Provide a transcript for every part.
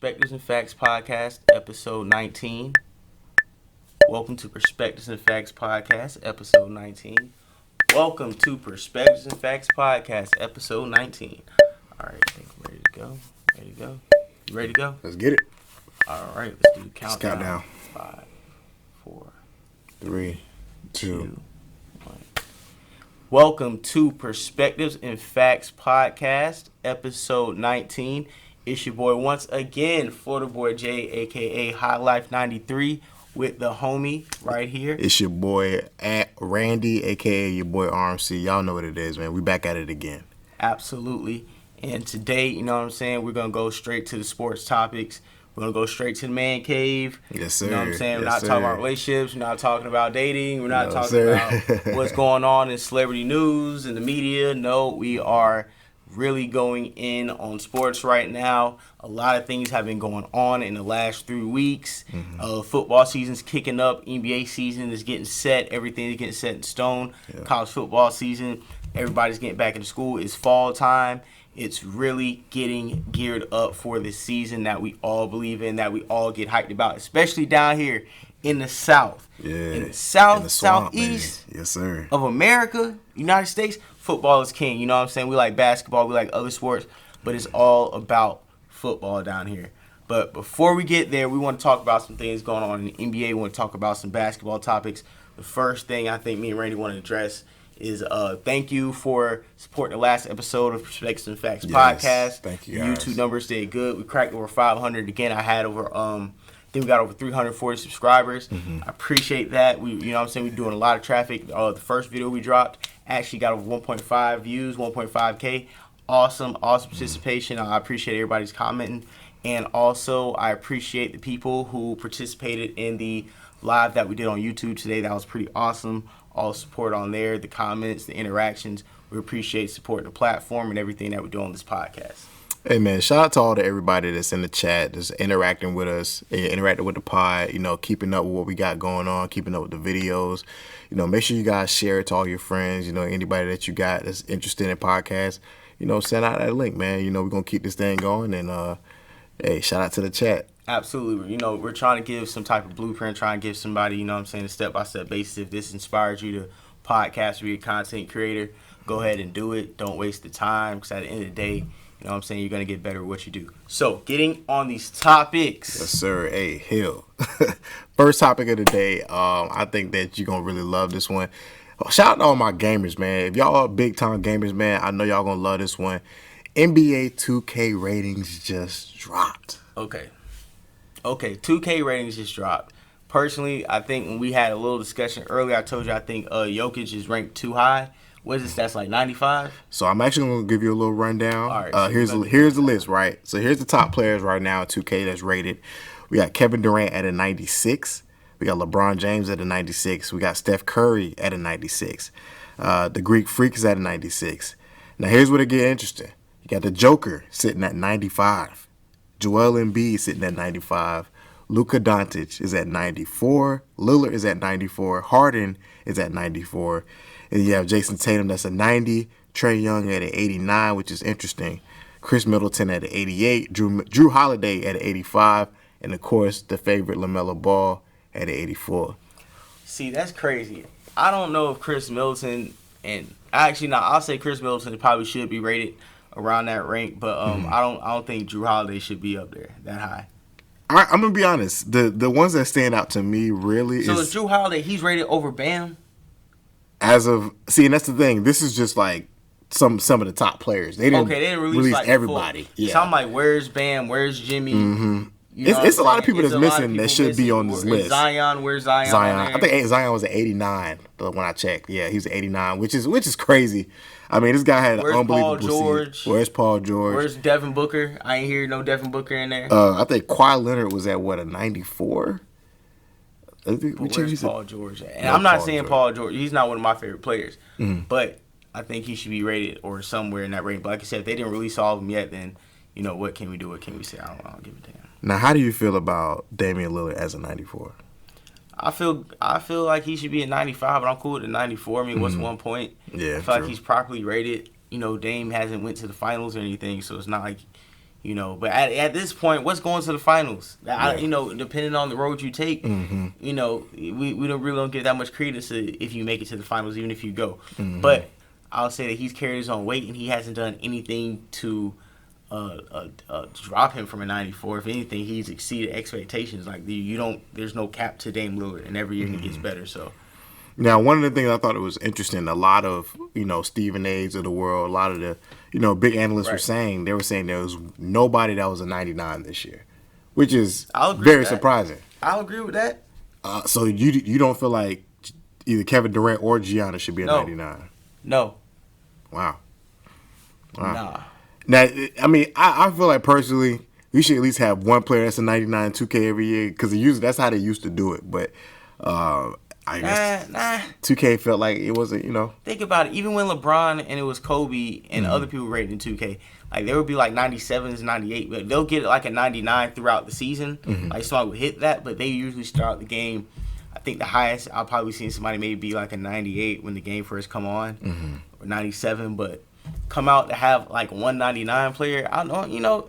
Perspectives and Facts Podcast, episode 19. Welcome to Perspectives and Facts Podcast, episode 19. Welcome to Perspectives and Facts Podcast, episode 19. All right, I think we're ready to go. Ready to go? You ready to go? Let's get it. All right, let's do the countdown. Countdown. 5, 4, 3, 2. 1. Welcome to Perspectives and Facts Podcast, episode 19. It's your boy once again, Florida Boy J, a.k.a. High Life 93, with the homie right here. It's your boy at Randy, a.k.a. your boy RMC. Y'all know what it is, man. We back at it again. Absolutely. And today, you know what I'm saying, we're going to go straight to the sports topics. We're going to go straight to the man cave. Yes, sir. You know what I'm saying? We're Yes, not sir. talking about relationships. We're not talking about dating. We're not No, talking sir. about what's going on in celebrity news and the media. No, we are really going in on sports right now. A lot of things have been going on in the last 3 weeks. Football season's kicking up. NBA season is getting set. Everything is getting set in stone. Yeah. College football season, everybody's getting back into school. It's fall time. It's really getting geared up for the season that we all believe in, that we all get hyped about, especially down here in the South. Yeah. In the South, In the swamp, Southeast man. Yes, sir. of America, United States, football is king. You know what I'm saying? We like basketball, we like other sports, but it's all about football down here. But before we get there, we want to talk about some things going on in the NBA. We want to talk about some basketball topics. The first thing I think me and Randy want to address is thank you for supporting the last episode of Perspectives and Facts Yes, podcast. thank you, The guys. YouTube numbers did good. We cracked over 500 again. I had over I think we got over 340 subscribers. I appreciate that. We, you know what I'm saying, we're doing a lot of traffic. The first video we dropped actually got over 1.5 views, 1.5K. Awesome participation. I appreciate everybody's commenting. And also, I appreciate the people who participated in the live that we did on YouTube today. That was pretty awesome. All the support on there, the comments, the interactions. We appreciate supporting the platform and everything that we do on this podcast. Hey, man, shout out to everybody that's in the chat, that's interacting with us, interacting with the pod, you know, keeping up with what we got going on, keeping up with the videos. You know, make sure you guys share it to all your friends, you know, anybody that you got that's interested in podcasts. You know, send out that link, man. You know, we're going to keep this thing going. And, hey, shout out to the chat. Absolutely. You know, we're trying to give some type of blueprint, trying to give somebody, you know what I'm saying, a step-by-step basis. If this inspires you to podcast or be a content creator, go ahead and do it. Don't waste the time, because at the end of the day, you know what I'm saying, you're going to get better at what you do. So, getting on these topics. Yes, sir. Hey, hell. First topic of the day. I think that you're going to really love this one. Shout out to all my gamers, man. If y'all are big-time gamers, man, I know y'all going to love this one. NBA 2K ratings just dropped. Okay, 2K ratings just dropped. Personally, I think when we had a little discussion earlier, I told you I think Jokic is ranked too high. What is this? That's like 95? So I'm actually going to give you a little rundown. All right, so here's the list, right? So here's the top players right now in 2K that's rated. We got Kevin Durant at a 96. We got LeBron James at a 96. We got Steph Curry at a 96. The Greek Freak is at a 96. Now here's where it get interesting. You got the Joker sitting at 95. Joel Embiid sitting at 95. Luka Doncic is at 94. Lillard is at 94. Harden is at 94. And you have Jason Tatum that's a 90. Trae Young at an 89, which is interesting. Chris Middleton at an 88. Drew Holiday at an 85. And, of course, the favorite LaMelo Ball at an 84. See, that's crazy. I don't know if Chris Middleton I'll say Chris Middleton probably should be rated around that rank, but I don't think Drew Holiday should be up there that high. I'm gonna be honest. The ones that stand out to me really So is Drew Holiday, he's rated over Bam? and that's the thing. This is just like some of the top players. They didn't release like everybody. Full. Yeah, So I'm like, where's Bam? Where's Jimmy? You know it's a what I'm lot of saying? people It's that's a lot of missing that people should be missing. on this list. Zion, where's Zion? Zion, on there? I think Zion was at 89 when I checked. Yeah, he was at 89, which is crazy. I mean, this guy had Where's an unbelievable Paul George? season. Where's Paul George? Where's Devin Booker? I ain't hear no Devin Booker in there. I think Kawhi Leonard was at what, a 94? Where's Paul George at? And No, I'm not Paul saying George. Paul George. He's not one of my favorite players. But I think he should be rated or somewhere in that range. But like I said, if they didn't release all of them yet, then, you know, what can we do? What can we say? I don't give a damn. Now, how do you feel about Damian Lillard as a 94? I feel like he should be at 95, but I'm cool with the 94. I mean, what's 1 point? Yeah, I feel true. like he's properly rated. You know, Dame hasn't went to the finals or anything, so it's not like You know, but at this point, what's going to the finals? You know, depending on the road you take, you know, we don't give that much credence to if you make it to the finals, even if you go. But I'll say that he's carried his own weight, and he hasn't done anything to drop him from a 94. If anything, he's exceeded expectations. Like there's no cap to Dame Lillard, and every year he gets better. So. Now, one of the things I thought it was interesting, a lot of, you know, Stephen A's of the world, a lot of the, you know, big analysts were saying there was nobody that was a 99 this year, which is very surprising. I'll agree with that. So you don't feel like either Kevin Durant or Giannis should be a 99? No. Wow. Nah. Now, I mean, I feel like personally, we should at least have one player that's a 99 2K every year because that's how they used to do it. But I guess 2K felt like it wasn't, you know. Think about it. Even when LeBron and it was Kobe and other people rated in 2K, like there would be like 97s, 98, but they'll get like a 99 throughout the season. Like somebody would hit that, but they usually start the game. I think the highest I'll probably seen somebody maybe be like a 98 when the game first come on, or 97. But come out to have like 199 player, I don't, you know.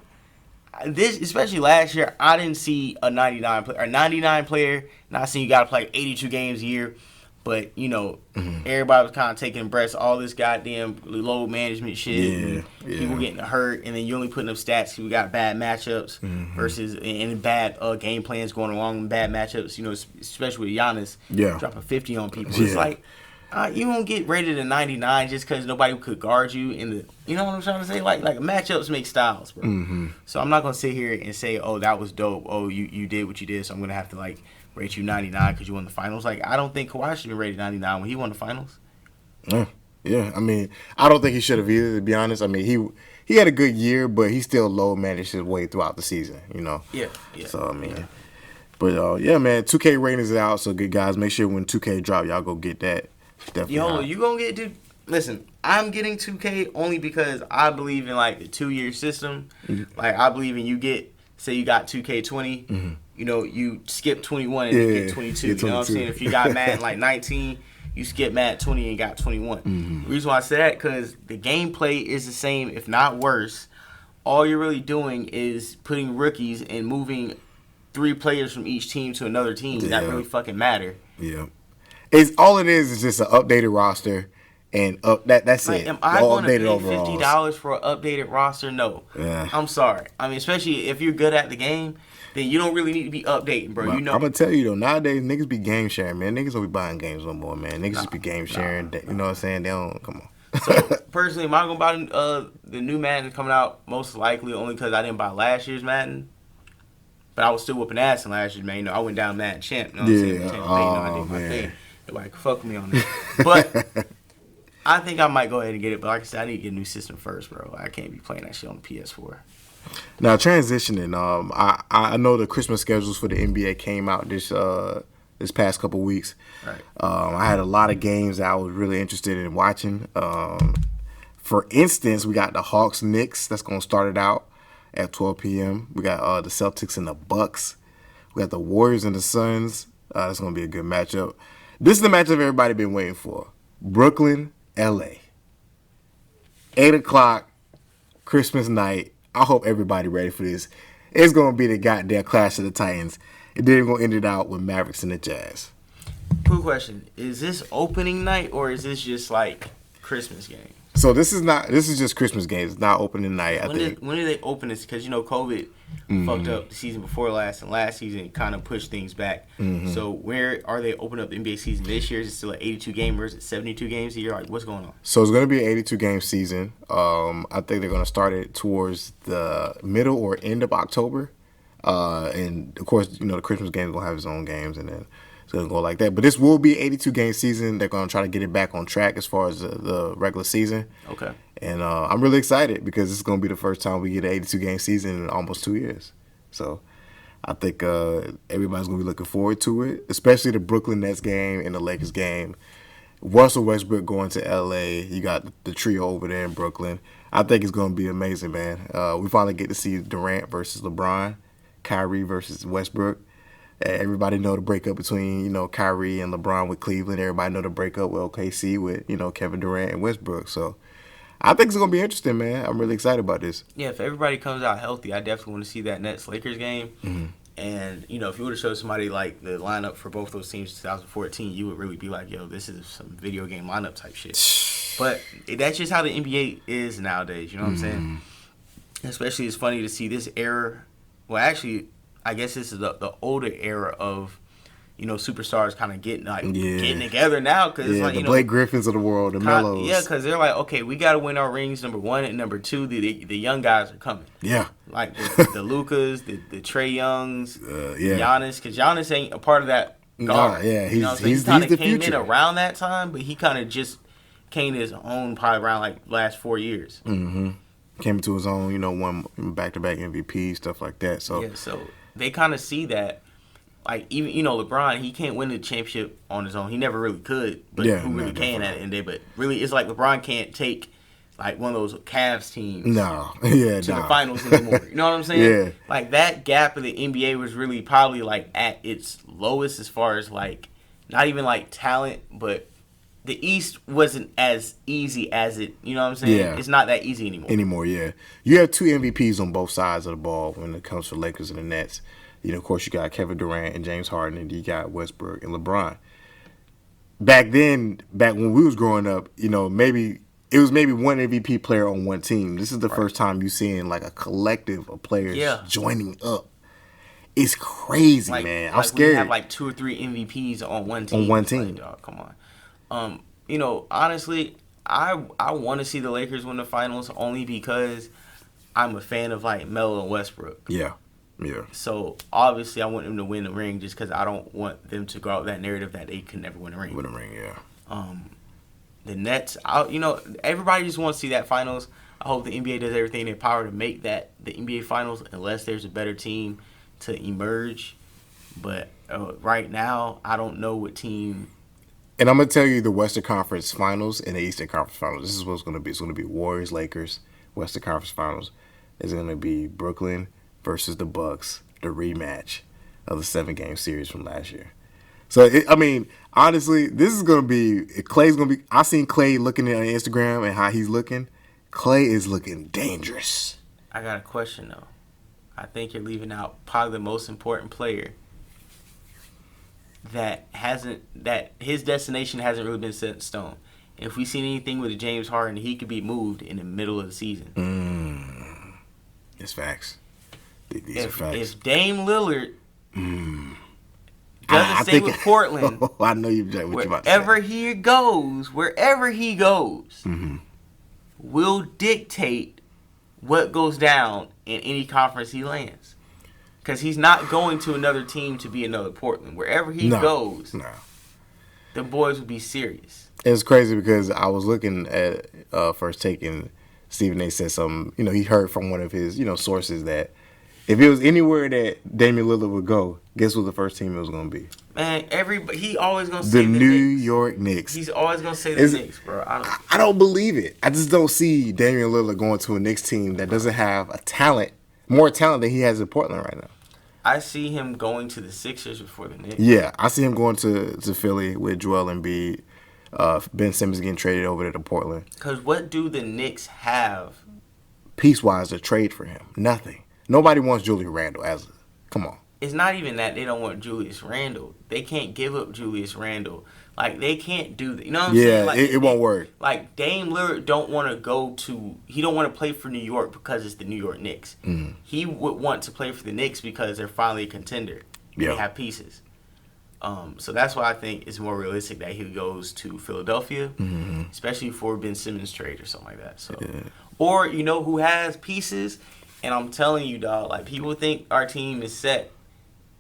This, especially last year, I didn't see a 99 player. A 99 player, not saying you got to play 82 games a year, but, you know, everybody was kind of taking breaths, all this goddamn load management shit. People getting hurt, and then you only putting up stats because we got bad matchups versus and bad game plans going along with bad matchups, you know, especially with Giannis dropping 50 on people. It's like, you won't get rated a 99 just because nobody could guard you in the. You know what I'm trying to say? Like matchups make styles, bro. So I'm not gonna sit here and say, oh, that was dope. Oh, you did what you did, so I'm gonna have to like rate you 99 because you won the finals. Like I don't think Kawhi should be rated 99 when he won the finals. Yeah. I mean, I don't think he should have either. To be honest, I mean he had a good year, but he still low managed his way throughout the season. You know. Yeah. So I mean. But yeah, man, 2K ratings is out, so good guys. Make sure when 2K drop, y'all go get that. Definitely Yo, you gonna get, dude. Listen, I'm getting 2K only because I believe in like the 2-year system. Like I believe in say you got 2K20, you know, you skip 21 and you get 22. You know what I'm saying? If you got Madden like 19, you skip Madden 20 and got 21. The reason why I say that because the gameplay is the same, if not worse. All you're really doing is putting rookies and moving 3 players from each team to another team that really fucking matter. Yeah. It's all it is just an updated roster, and that's like, it. Am I going to pay $50 for an updated roster? No. I'm sorry. I mean, especially if you're good at the game, then you don't really need to be updating, bro. You know. I'm gonna tell you though, nowadays niggas be game sharing, man. Niggas don't be buying games no more, man. Niggas just be game sharing. You know what I'm saying? They don't come on. So personally, am I gonna buy the new Madden coming out? Most likely, only because I didn't buy last year's Madden. But I was still whooping ass in last year's, man. You know, I went down Madden champ. You know what I'm saying? I did my thing. Nobody can fuck with me on that. But I think I might go ahead and get it. But like I said, I need to get a new system first, bro. I can't be playing that shit on the PS4. Now, transitioning, I know the Christmas schedules for the NBA came out this past couple weeks. Right. I had a lot of games that I was really interested in watching. For instance, we got the Hawks-Knicks. That's going to start it out at 12 p.m. We got the Celtics and the Bucks. We got the Warriors and the Suns. That's going to be a good matchup. This is the matchup everybody been waiting for. Brooklyn, L.A. 8 o'clock, Christmas night. I hope everybody ready for this. It's going to be the goddamn Clash of the Titans. And then we're going to end it out with Mavericks and the Jazz. Quick question. Is this opening night or is this just like Christmas game? So this is just Christmas games. It's not opening night, I think. When did they open this? Because, you know, COVID fucked up the season before last, and last season it kind of pushed things back. So where are they opening up the NBA season this year? Is it still an 82 game or is it 72 games a year? Like, what's going on? So it's going to be an 82 game season. I think they're going to start it towards the middle or end of October. And, of course, you know, the Christmas game is going to have its own games, and then it's going to go like that. But this will be an 82-game season. They're going to try to get it back on track as far as the regular season. Okay. And I'm really excited because this is going to be the first time we get an 82-game season in almost 2 years. So I think everybody's going to be looking forward to it, especially the Brooklyn Nets game and the Lakers game. Russell Westbrook going to L.A. You got the trio over there in Brooklyn. I think it's going to be amazing, man. We finally get to see Durant versus LeBron, Kyrie versus Westbrook. Everybody know the breakup between, you know, Kyrie and LeBron with Cleveland. Everybody know the breakup with OKC with, you know, Kevin Durant and Westbrook. So I think it's gonna be interesting, man. I'm really excited about this. Yeah, if everybody comes out healthy, I definitely want to see that Nets Lakers game. Mm-hmm. And if you would have showed somebody like the lineup for both those teams in 2014, you would really be like, yo, this is some video game lineup type shit. But that's just how the NBA is nowadays. You know what I'm saying? Especially, it's funny to see this era. Well, actually, I guess this is the older era of superstars kind of getting together now, because it's like the Blake Griffins of the world, the Melos. Yeah, because they're like, okay, we got to win our rings, number one, and number two, the young guys are coming. Yeah, like the Lucas, the Trey Youngs, Giannis, because Giannis ain't a part of that guard. He's kind of the came future. in around that time, but he kind of just came to his own probably around like last 4 years. Mm-hmm. Came to his own, won back-to-back MVP, stuff like that. So yeah, so they kind of see that. Like, even, LeBron, he can't win the championship on his own. He never really could, but who really can at the end of the day? But really, it's like LeBron can't take, like, one of those Cavs teams to the finals anymore. You know what I'm saying? Yeah. Like, that gap in the NBA was really probably, like, at its lowest as far as, like, not even, like, talent, but the East wasn't as easy as it, you know what I'm saying? Yeah. It's not that easy anymore. Yeah. You have two MVPs on both sides of the ball when it comes to Lakers and the Nets. Of course, you got Kevin Durant and James Harden, and you got Westbrook and LeBron. Back when we was growing up, maybe it was maybe one MVP player on one team. This is the first time you seeing like a collective of players joining up. It's crazy, man. I'm scared. We have like 2 or 3 MVPs on one team. Like, dog, come on. Honestly, I want to see the Lakers win the finals only because I'm a fan of like Melo and Westbrook. Yeah. So obviously, I want them to win the ring just because I don't want them to go out that narrative that they could never win a ring. The Nets, everybody just wants to see that finals. I hope the NBA does everything in their power to make that the NBA finals, unless there's a better team to emerge. But right now, I don't know what team. And I'm gonna tell you the Western Conference Finals and the Eastern Conference Finals. This is what it's gonna be. It's gonna be Warriors, Lakers, Western Conference Finals. It's gonna be Brooklyn versus the Bucks, the rematch of the 7-game series from last year. So, honestly, this is going to be – Clay's going to be – I seen Clay looking on Instagram and how he's looking. Clay is looking dangerous. I got a question, though. I think you're leaving out probably the most important player that his destination hasn't really been set in stone. If we see anything with James Harden, he could be moved in the middle of the season. It's facts. If Dame Lillard doesn't stay with Portland, I know what you're about to say. Wherever he goes, will dictate what goes down in any conference he lands. Because he's not going to another team to be another Portland. Wherever he goes, the boys will be serious. It's crazy because I was looking at First Take and Stephen A. said something. He heard from one of his sources that if it was anywhere that Damian Lillard would go, guess what the first team it was going to be? Man, he always going to say the New York Knicks. He's always going to say the Knicks, bro. I don't believe it. I just don't see Damian Lillard going to a Knicks team that doesn't have more talent than he has in Portland right now. I see him going to the Sixers before the Knicks. Yeah, I see him going to Philly with Joel Embiid, Ben Simmons getting traded over to Portland. Because what do the Knicks have? Piece-wise to trade for him? Nothing. Nobody wants Julius Randle come on. It's not even that they don't want Julius Randle. They can't give up Julius Randle. Like, they can't do that. You know what I'm saying? Like, it won't work. Like, Dame Lillard don't want to he don't want to play for New York because it's the New York Knicks. He would want to play for the Knicks because they're finally a contender. They have pieces. So that's why I think it's more realistic that he goes to Philadelphia, especially for Ben Simmons trade or something like that. So, or who has pieces, and I'm telling you, dog, like, people think our team is set,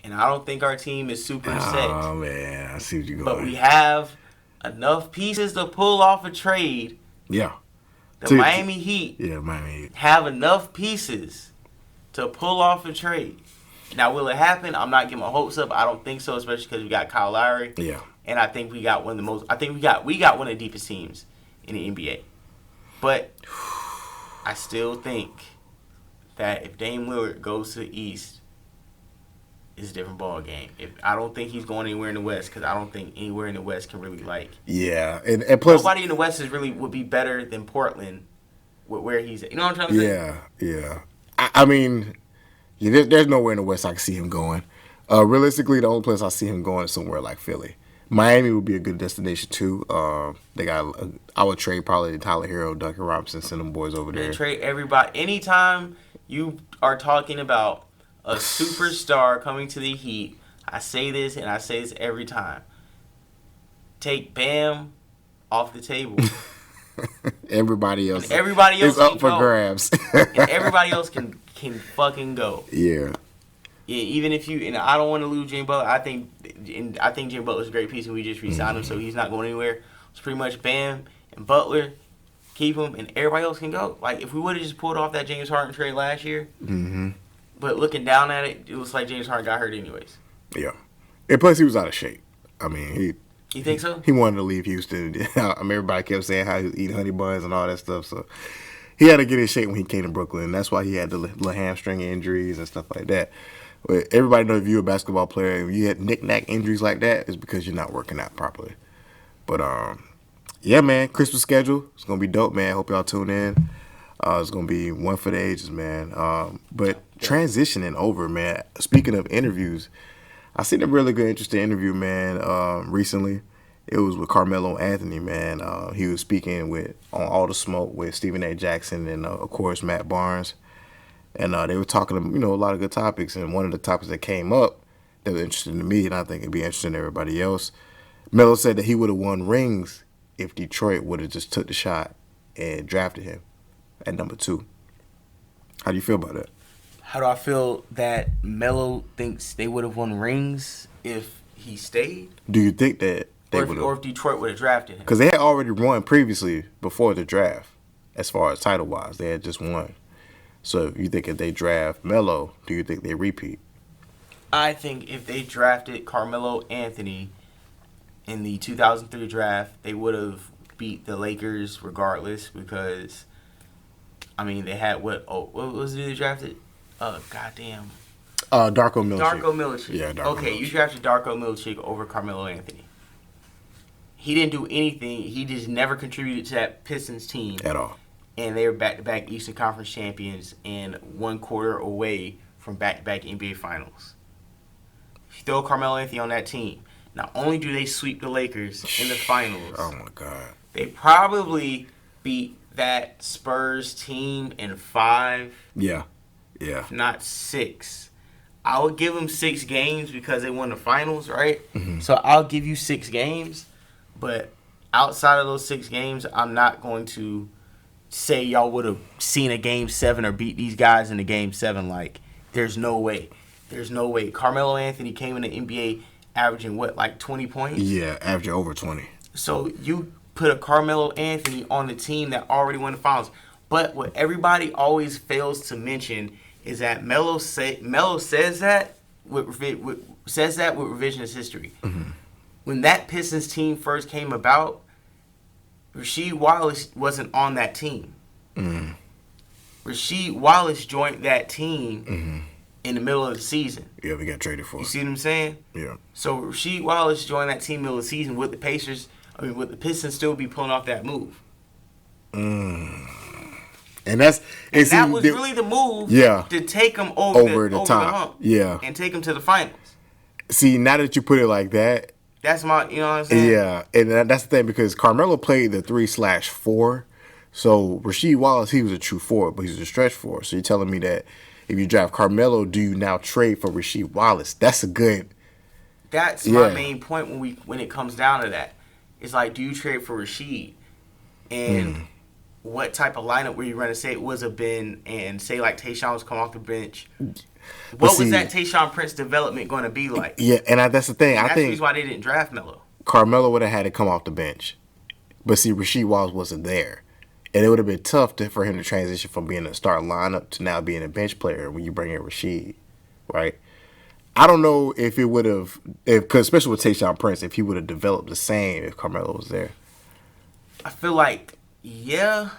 and I don't think our team is super set. Oh man, I see what you're going. But we have enough pieces to pull off a trade. Yeah. Miami Heat. Miami Heat have enough pieces to pull off a trade. Now, will it happen? I'm not getting my hopes up. I don't think so, especially because we got Kyle Lowry. Yeah. And I think we got one of the most. I think we got one of the deepest teams in the NBA. But I still think that if Dame Lillard goes to the East, it's a different ball game. I don't think he's going anywhere in the West, because I don't think anywhere in the West can really, like. Yeah, and plus nobody in the West would be better than Portland where he's at. You know what I'm trying to say? Yeah. I mean, there's nowhere in the West I can see him going. Realistically, the only place I see him going is somewhere like Philly. Miami would be a good destination too. I would trade probably Tyler Hero, Duncan Robinson, send them boys over there. Trade everybody. Anytime you are talking about a superstar coming to the Heat, I say this and I say this every time. Take Bam off the table. Everybody else is up for grabs. And everybody else can fucking go. Yeah. Even if you, and I don't want to lose Jimmy Butler. I think Jimmy Butler's a great piece, and we just re-signed him, so he's not going anywhere. It's pretty much Bam and Butler, keep him, and everybody else can go. Like if we would have just pulled off that James Harden trade last year, but looking down at it, it looks like James Harden got hurt anyways. Yeah, and plus he was out of shape. I mean, you think so? He wanted to leave Houston. I mean, everybody kept saying how he was eating honey buns and all that stuff, so he had to get in shape when he came to Brooklyn. That's why he had the little hamstring injuries and stuff like that. But everybody knows if you're a basketball player, if you had knick-knack injuries like that, it's because you're not working out properly. But, yeah, man, Christmas schedule. It's going to be dope, man. Hope y'all tune in. It's going to be one for the ages, man. But transitioning over, man, speaking of interviews, I seen a really good, interesting interview, man, recently. It was with Carmelo Anthony, man. He was speaking on All the Smoke with Stephen A. Jackson and, of course, Matt Barnes. And they were talking, a lot of good topics. And one of the topics that came up that was interesting to me, and I think it'd be interesting to everybody else, Melo said that he would have won rings if Detroit would have just took the shot and drafted him at number 2. How do you feel about that? How do I feel that Melo thinks they would have won rings if he stayed? Do you think that they would have? Or if Detroit would have drafted him? Because they had already won previously before the draft, as far as title-wise. They had just won. So you think if they draft Melo, do you think they repeat? I think if they drafted Carmelo Anthony in the 2003 draft, they would have beat the Lakers regardless because, they had what was it they drafted? Goddamn. Darko Milicic. Darko Milicic. Yeah, Darko Okay, Milicic. You drafted Darko Milicic over Carmelo Anthony. He didn't do anything. He just never contributed to that Pistons team. At all. And they were back-to-back Eastern Conference champions and 1 quarter away from back-to-back NBA Finals. If you throw Carmelo Anthony on that team, not only do they sweep the Lakers in the finals, oh my God, they probably beat that Spurs team in 5. Yeah. If not 6. I would give them 6 games because they won the finals, right? Mm-hmm. So I'll give you 6 games, but outside of those 6 games, I'm not going to say y'all would have seen a Game 7 or beat these guys in a Game 7. Like, there's no way. There's no way. Carmelo Anthony came in the NBA averaging, 20 points? Yeah, averaging over 20. So you put a Carmelo Anthony on the team that already won the finals. But what everybody always fails to mention is that Melo says that with revisionist history. Mm-hmm. When that Pistons team first came about, Rasheed Wallace wasn't on that team. Mm. Rasheed Wallace joined that team in the middle of the season. Yeah, we got traded for. You see what I'm saying? Yeah. So Rasheed Wallace joined that team middle of the season with the Pistons still be pulling off that move. And that was really the move to take them over the top. Hump. Yeah. And take them to the finals. See, now that you put it like that, that's my, you know what I'm saying? Yeah, and that's the thing because Carmelo played the 3/4, so Rasheed Wallace, he was a true 4, but he's a stretch 4. So you're telling me that if you draft Carmelo, do you now trade for Rasheed Wallace? That's my main point when it comes down to that. It's like, do you trade for Rasheed? And what type of lineup were you running? Say it was a Ben and say like Tayshaun was coming off the bench. What was that Tayshaun Prince development going to be like? Yeah, and that's the thing. That's the reason why they didn't draft Melo. Carmelo would have had to come off the bench. But see, Rasheed Wallace wasn't there. And it would have been tough for him to transition from being a start lineup to now being a bench player when you bring in Rasheed, right? I don't know if it would have, because especially with Tayshaun Prince, if he would have developed the same if Carmelo was there. I feel like, yeah,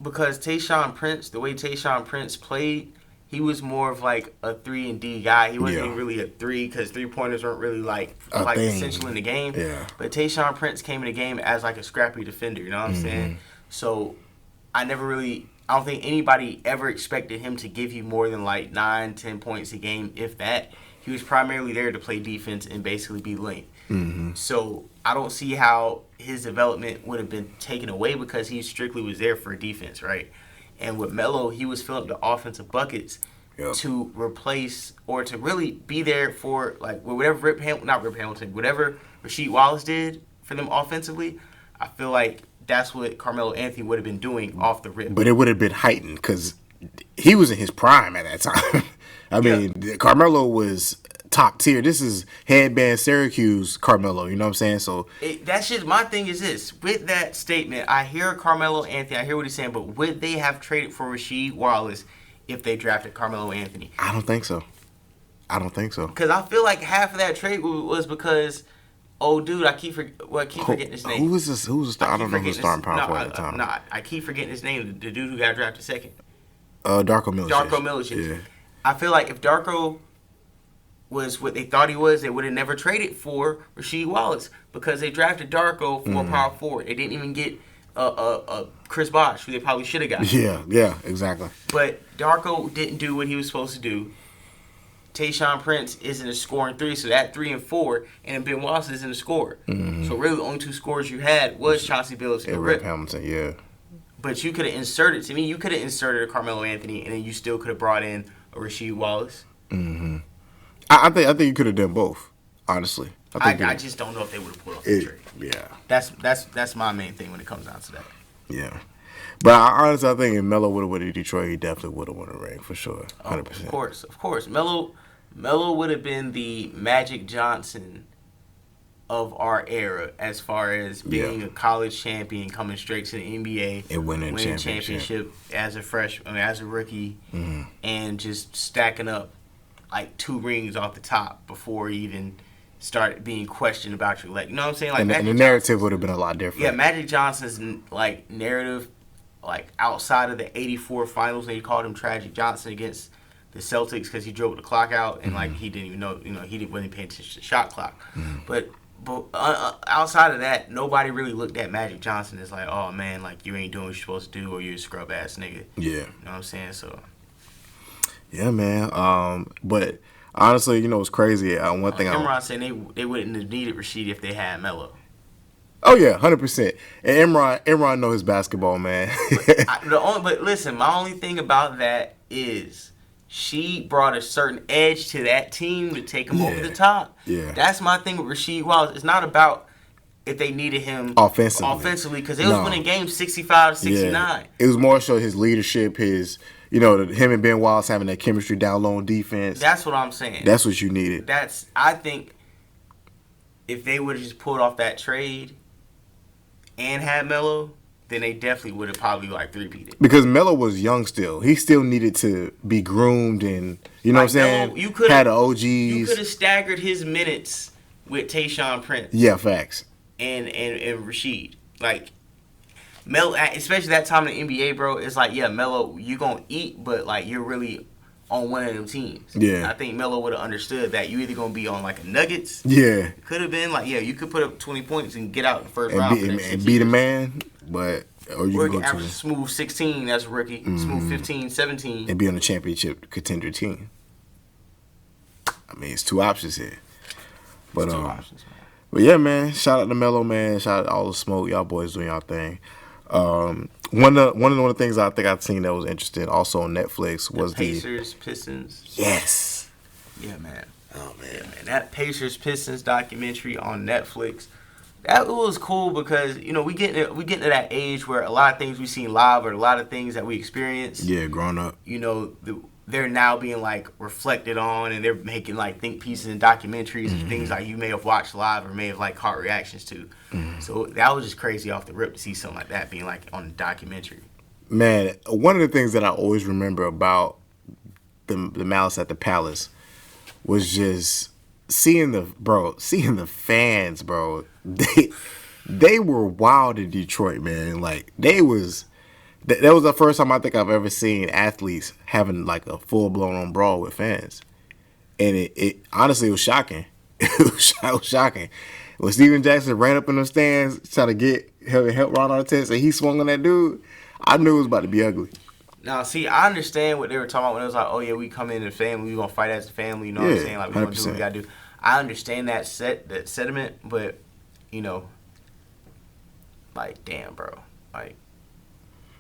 because Tayshaun Prince, the way Tayshaun Prince played, he was more of like a 3-and-D guy. He wasn't even really a 3 because 3-pointers weren't really like essential in the game. Yeah. But Tayshaun Prince came in the game as like a scrappy defender. You know what I'm saying? So I I don't think anybody ever expected him to give you more than like 9-10 points a game, if that. He was primarily there to play defense and basically be lane. Mm-hmm. So I don't see how his development would have been taken away because he strictly was there for defense, right? And with Melo, he was filling up the offensive buckets to replace or to really be there for like whatever whatever Rasheed Wallace did for them offensively. I feel like that's what Carmelo Anthony would have been doing off the rip. But it would have been heightened because he was in his prime at that time. I mean, Carmelo was top tier. This is headband Syracuse Carmelo. You know what I'm saying? So that's just my thing is this. With that statement, I hear Carmelo Anthony. I hear what he's saying, but would they have traded for Rasheed Wallace if they drafted Carmelo Anthony? I don't think so. Because I feel like half of that trade was because, oh, dude, I keep forgetting his name. Who was this? Who was the? I don't know who was starting power forward at the time. I keep forgetting his name. The dude who got drafted second. Darko Milicic. Darko Milicic. Yeah. I feel like if Darko was what they thought he was, they would have never traded for Rasheed Wallace because they drafted Darko for power forward. They didn't even get a Chris Bosh, who they probably should have got. Yeah, exactly. But Darko didn't do what he was supposed to do. Tayshaun Prince isn't a scoring three, so that 3 and 4, and Ben Wallace isn't a scorer. Mm-hmm. So really, the only two scorers you had was Chauncey Billups and Rip Hamilton. Yeah. But you could have inserted a Carmelo Anthony, and then you still could have brought in a Rasheed Wallace. Mm-hmm. I think you could have done both. Honestly, I just don't know if they would have pulled off the trade. Yeah. That's my main thing when it comes down to that. Yeah. But honestly, I think if Melo would have went to Detroit, he definitely would have won a ring for sure. 100%. Of course. Melo would have been the Magic Johnson of our era as far as being a college champion, coming straight to the NBA and winning championship as a rookie, and just stacking up like 2 rings off the top before he even started being questioned about your leg. You know what I'm saying? Like, and the narrative would have been a lot different. Yeah, Magic Johnson's like narrative, like outside of the '84 finals, they called him Tragic Johnson against the Celtics because he drove the clock out and like he didn't even know, he wasn't paying attention to the shot clock. But outside of that, nobody really looked at Magic Johnson as like, oh man, like you ain't doing what you're supposed to do, or you're a scrub ass nigga. Yeah, you know what I'm saying? So yeah, man. But honestly, it's crazy. One thing Imran said they wouldn't have needed Rasheed if they had Melo. Oh yeah, 100%. And Imran knows his basketball, man. But listen, my only thing about that is she brought a certain edge to that team to take him over the top. Yeah, that's my thing with Rasheed Wallace. It's not about if they needed him offensively because they was winning games 65-69. Yeah. It was more so his leadership, his him and Ben Wallace having that chemistry down low on defense. That's what I'm saying. That's what you needed. I think if they would have just pulled off that trade and had Melo, then they definitely would have probably like three-peated. Because Melo was young still. He still needed to be groomed and, what I'm saying? Had the OGs. You could have staggered his minutes with Tayshaun Prince. Yeah, facts. And Rasheed. Like, Melo, especially that time in the NBA, bro, it's like, yeah, Melo, you going to eat, but, like, you're really on one of them teams. Yeah. I think Melo would have understood that you either going to be on, like, a Nuggets. Yeah. Could have been, like, yeah, you could put up 20 points and get out in the first round. And be the man, but... Or you can go average smooth 16 as a rookie, smooth 15, 17. And be on a championship contender team. I mean, it's 2 options here. But, it's 2 options, man. But yeah, man, shout out to Melo, man. Shout out to all the smoke. Y'all boys doing y'all thing. One of the things I think I've seen that was interesting also on Netflix was the Pacers, Pistons. Yes. Yeah, man. Oh, man. Yeah, man. That Pacers, Pistons documentary on Netflix, that was cool because, we get to that age where a lot of things we seen live or a lot of things that we experienced. Yeah, growing up. They're now being, like, reflected on, and they're making, like, think pieces and documentaries of things like you may have watched live or may have, like, caught reactions to. So that was just crazy off the rip to see something like that being, like, on a documentary. Man, one of the things that I always remember about the Malice at the Palace was just seeing the fans, bro. They were wild in Detroit, man. Like, that was the first time I think I've ever seen athletes having like a full-blown on brawl with fans. And it honestly, it was shocking. It was shocking. When Steven Jackson ran up in the stands trying to help Ron Artest and he swung on that dude, I knew it was about to be ugly. Now, see, I understand what they were talking about when it was like, oh, yeah, we come in as a family, we going to fight as a family, you know what I'm saying? Like, we going to do what we got to do. I understand that sentiment, but, you know, like, damn, bro. Like,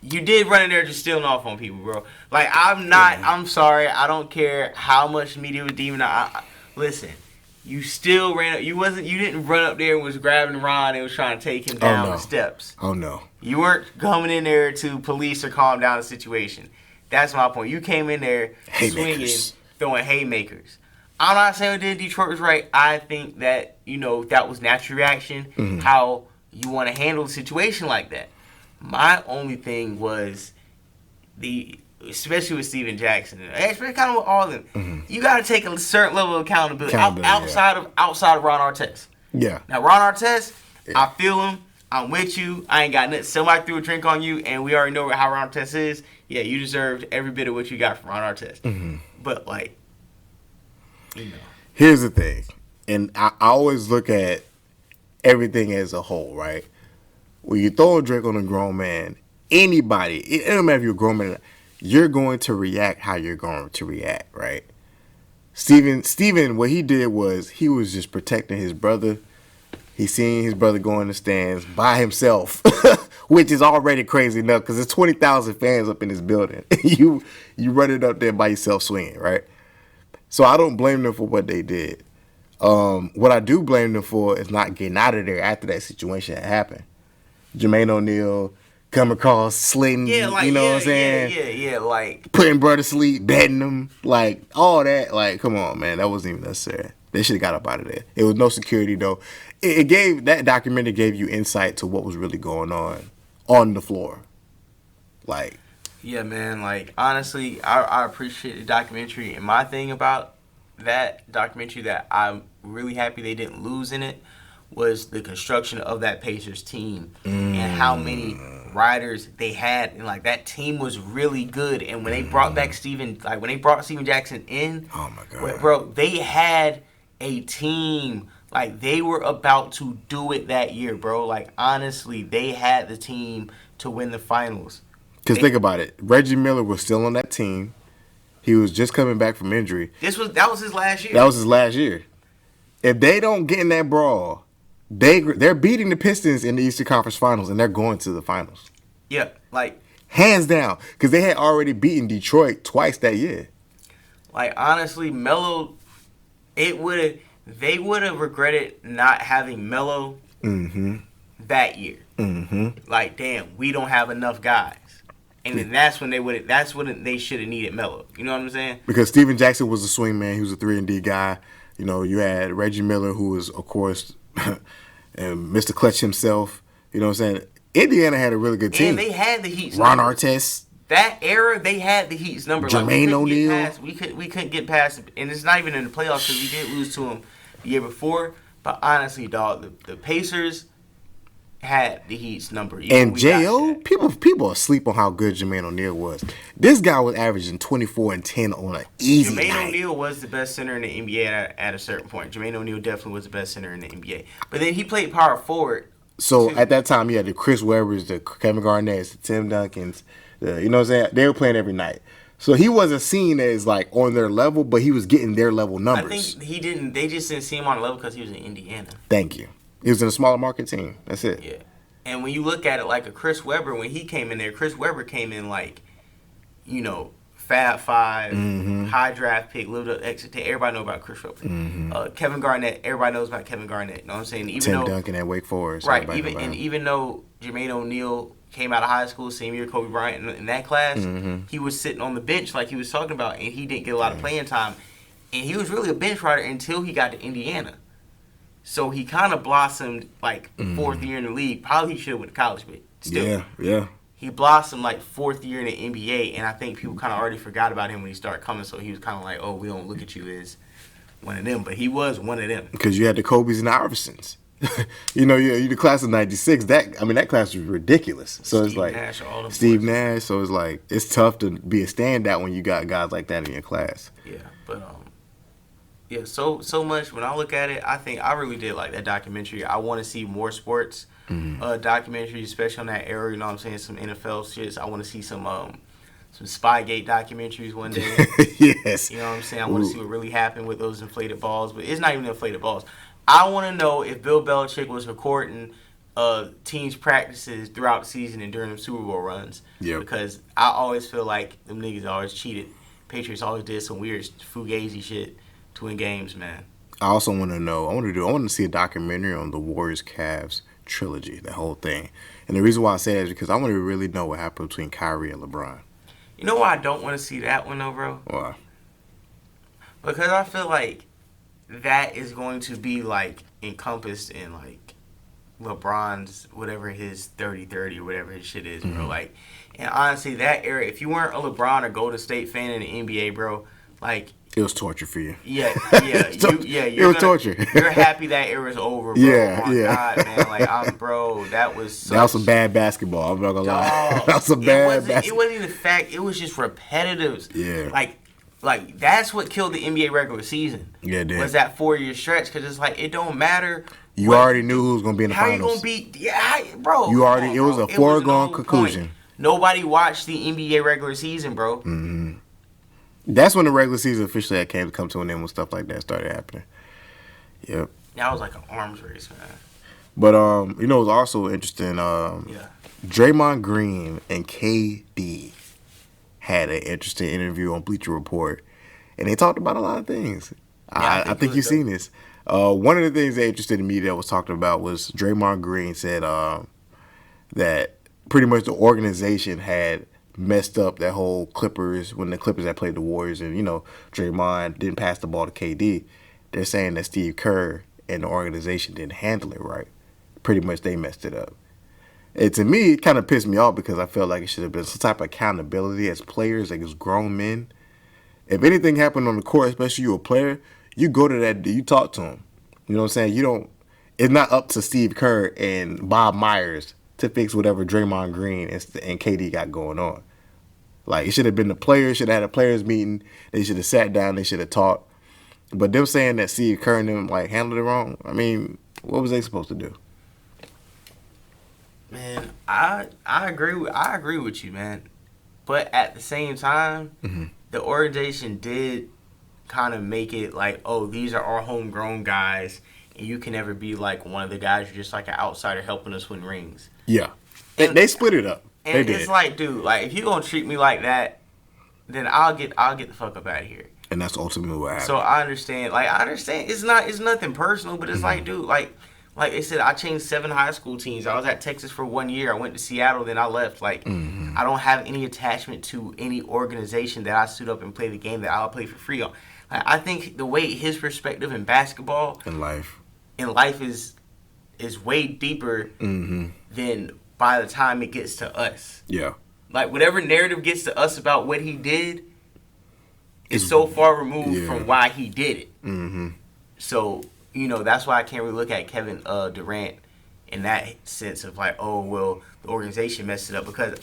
you did run in there just stealing off on people, bro. Like, I'm sorry, I don't care how much media was deeming. Listen, you still ran up. You didn't run up there and was grabbing Ron and was trying to take him down the steps. Oh, no. You weren't coming in there to police or calm down the situation. That's my point. You came in there swinging, throwing haymakers. I'm not saying that Detroit was right. I think that, you know, that was natural reaction, how you want to handle a situation like that. My only thing was especially with Steven Jackson, especially kind of with all of them, you got to take a certain level of accountability outside of Ron Artest. Yeah. Now, Ron Artest, I feel him. I'm with you. I ain't got nothing. Somebody threw a drink on you, and we already know how Ron Artest is. Yeah, you deserved every bit of what you got from Ron Artest. But, like, you know. Here's the thing, and I always look at everything as a whole, right? When you throw a drink on a grown man, anybody, it doesn't matter if you're a grown man, you're going to react how you're going to react, right? Steven, what he did was he was just protecting his brother. He seen his brother go in the stands by himself, which is already crazy enough because there's 20,000 fans up in this building. you run it up there by yourself swinging, right? So I don't blame them for what they did. What I do blame them for is not getting out of there after that situation had happened. Jermaine O'Neal come across, slitting, you know what I'm saying? Yeah, like putting brother to sleep, betting him, like all that. Like, come on, man, that wasn't even necessary. They should have got up out of there. It was no security though. It gave that documentary gave you insight to what was really going on the floor. Like, yeah, man. Like, honestly, I appreciate the documentary, and my thing about that documentary that I'm really happy they didn't lose in it was the construction of that Pacers team and how many riders they had, and like that team was really good. And when they brought back Steven Jackson in, oh my god, bro, they had a team. Like, they were about to do it that year, bro. Like, honestly, they had the team to win the finals. Because think about it, Reggie Miller was still on that team. He was just coming back from injury. That was his last year. That was his last year. If they don't get in that brawl, they're beating the Pistons in the Eastern Conference Finals, and they're going to the finals. Yeah, like hands down, because they had already beaten Detroit twice that year. Like, honestly, Melo, they would have regretted not having Melo that year. Like, damn, we don't have enough guys. And then that's when they should have needed Melo. You know what I'm saying? Because Steven Jackson was a swing man. He was a 3-and-D guy. You know, you had Reggie Miller, who was, of course, and Mr. Clutch himself. You know what I'm saying? Indiana had a really good team. And they had the Heat's Ron number. Artest. That era, they had the Heat's number. Jermaine O'Neal. We couldn't get past, and it's not even in the playoffs because we did lose to them the year before. But honestly, dog, the Pacers had the Heat's number. And J.O., people asleep on how good Jermaine O'Neal was. This guy was averaging 24 and 10 on an easy night. Jermaine O'Neal was the best center in the NBA at a certain point. Jermaine O'Neal definitely was the best center in the NBA. But then he played power forward. So at that time, you had the Chris Webbers, the Kevin Garnett's, the Tim Duncans. You know what I'm saying? They were playing every night. So he wasn't seen as like on their level, but he was getting their level numbers. I think he didn't. They just didn't see him on the level because he was in Indiana. Thank you. He was in a smaller market team. That's it. Yeah. And when you look at it like a Chris Webber, when he came in there, Chris Webber came in like, you know, Fab Five, high draft pick, lived up exit. Everybody know about Chris Webber. Kevin Garnett, everybody knows about Kevin Garnett. You know what I'm saying? Tim Duncan at Wake Forest. Right. Even though Jermaine O'Neal came out of high school, same year Kobe Bryant in that class, he was sitting on the bench like he was talking about, and he didn't get a lot of playing time. And he was really a bench rider until he got to Indiana. So he kind of blossomed like fourth year in the league. Probably he should have went to college, but still. Yeah. He blossomed like fourth year in the NBA, and I think people kind of already forgot about him when he started coming. So he was kind of like, oh, we don't look at you as one of them. But he was one of them. Because you had the Kobe's and the Iversons. You know, you the class of '96. That class was ridiculous. So it's like Steve Nash. So it's like it's tough to be a standout when you got guys like that in your class. Yeah, but yeah. So much when I look at it, I think I really did like that documentary. I want to see more sports documentaries, especially on that era. You know what I'm saying? Some NFL shits. I want to see some some Spygate documentaries one day. Yes. You know what I'm saying? I want to see what really happened with those inflated balls, but it's not even inflated balls. I want to know if Bill Belichick was recording teams' practices throughout the season and during the Super Bowl runs. Yeah. Because I always feel like them niggas always cheated. Patriots always did some weird fugazi shit to win games, man. I also want to know. I want to see a documentary on the Warriors Cavs trilogy, the whole thing. And the reason why I say that is because I want to really know what happened between Kyrie and LeBron. You know why I don't want to see that one though, bro? Why? Because I feel like that is going to be like encompassed in like LeBron's whatever his 30-30 or whatever his shit is, bro. Like, and honestly, that era, if you weren't a LeBron or Golden State fan in the NBA, bro, like. It was torture for you. Yeah. It was torture. You're happy that era's over, bro. Yeah, oh my God, man. Like, bro, that was that was some bad basketball. I'm not gonna lie. That was some bad basketball. It wasn't even the fact. It was just repetitive. Yeah. Like that's what killed the NBA regular season. Yeah, it did. Was that 4-year stretch? Because it's like it don't matter. You already knew who was gonna be in the finals. How you gonna beat? Yeah, bro. You already. It was a foregone conclusion. Point. Nobody watched the NBA regular season, bro. Mm-hmm. That's when the regular season officially had come to an end when stuff like that started happening. Yep. That was like an arms race, man. But it was also interesting. Draymond Green and KD had an interesting interview on Bleacher Report, and they talked about a lot of things. Yeah, I think you've seen this. One of the things that interested me that was talked about was Draymond Green said that pretty much the organization had messed up that whole Clippers when the Clippers had played the Warriors, and Draymond didn't pass the ball to KD. They're saying that Steve Kerr and the organization didn't handle it right. Pretty much they messed it up. And to me, it kind of pissed me off because I felt like it should have been some type of accountability as players, like as grown men. If anything happened on the court, especially you a player, you go to that, you talk to him. You know what I'm saying? It's not up to Steve Kerr and Bob Myers to fix whatever Draymond Green and KD got going on. Like, it should have been the players, should have had a players meeting. They should have sat down, they should have talked. But them saying that Steve Kerr and them handled it wrong, I mean, what was they supposed to do? Man, I agree with you, man. But at the same time, the organization did kind of make it like, oh, these are our homegrown guys, and you can never be like one of the guys. You're just like an outsider helping us win rings. Yeah, they split it up. And it's like, dude, like if you're gonna treat me like that, then I'll get the fuck up out of here. And that's ultimately what happened. So I understand. It's nothing personal, but it's like, dude, like they said, I changed 7 high school teams. I was at Texas for 1 year. I went to Seattle, then I left. Like, I don't have any attachment to any organization that I stood up and play the game that I'll play for free on. Like, I think the way his perspective in basketball in life is way deeper than by the time it gets to us. Yeah. Like, whatever narrative gets to us about what he did is so far removed from why he did it. So, that's why I can't really look at Kevin Durant in that sense of like, oh, well, the organization messed it up because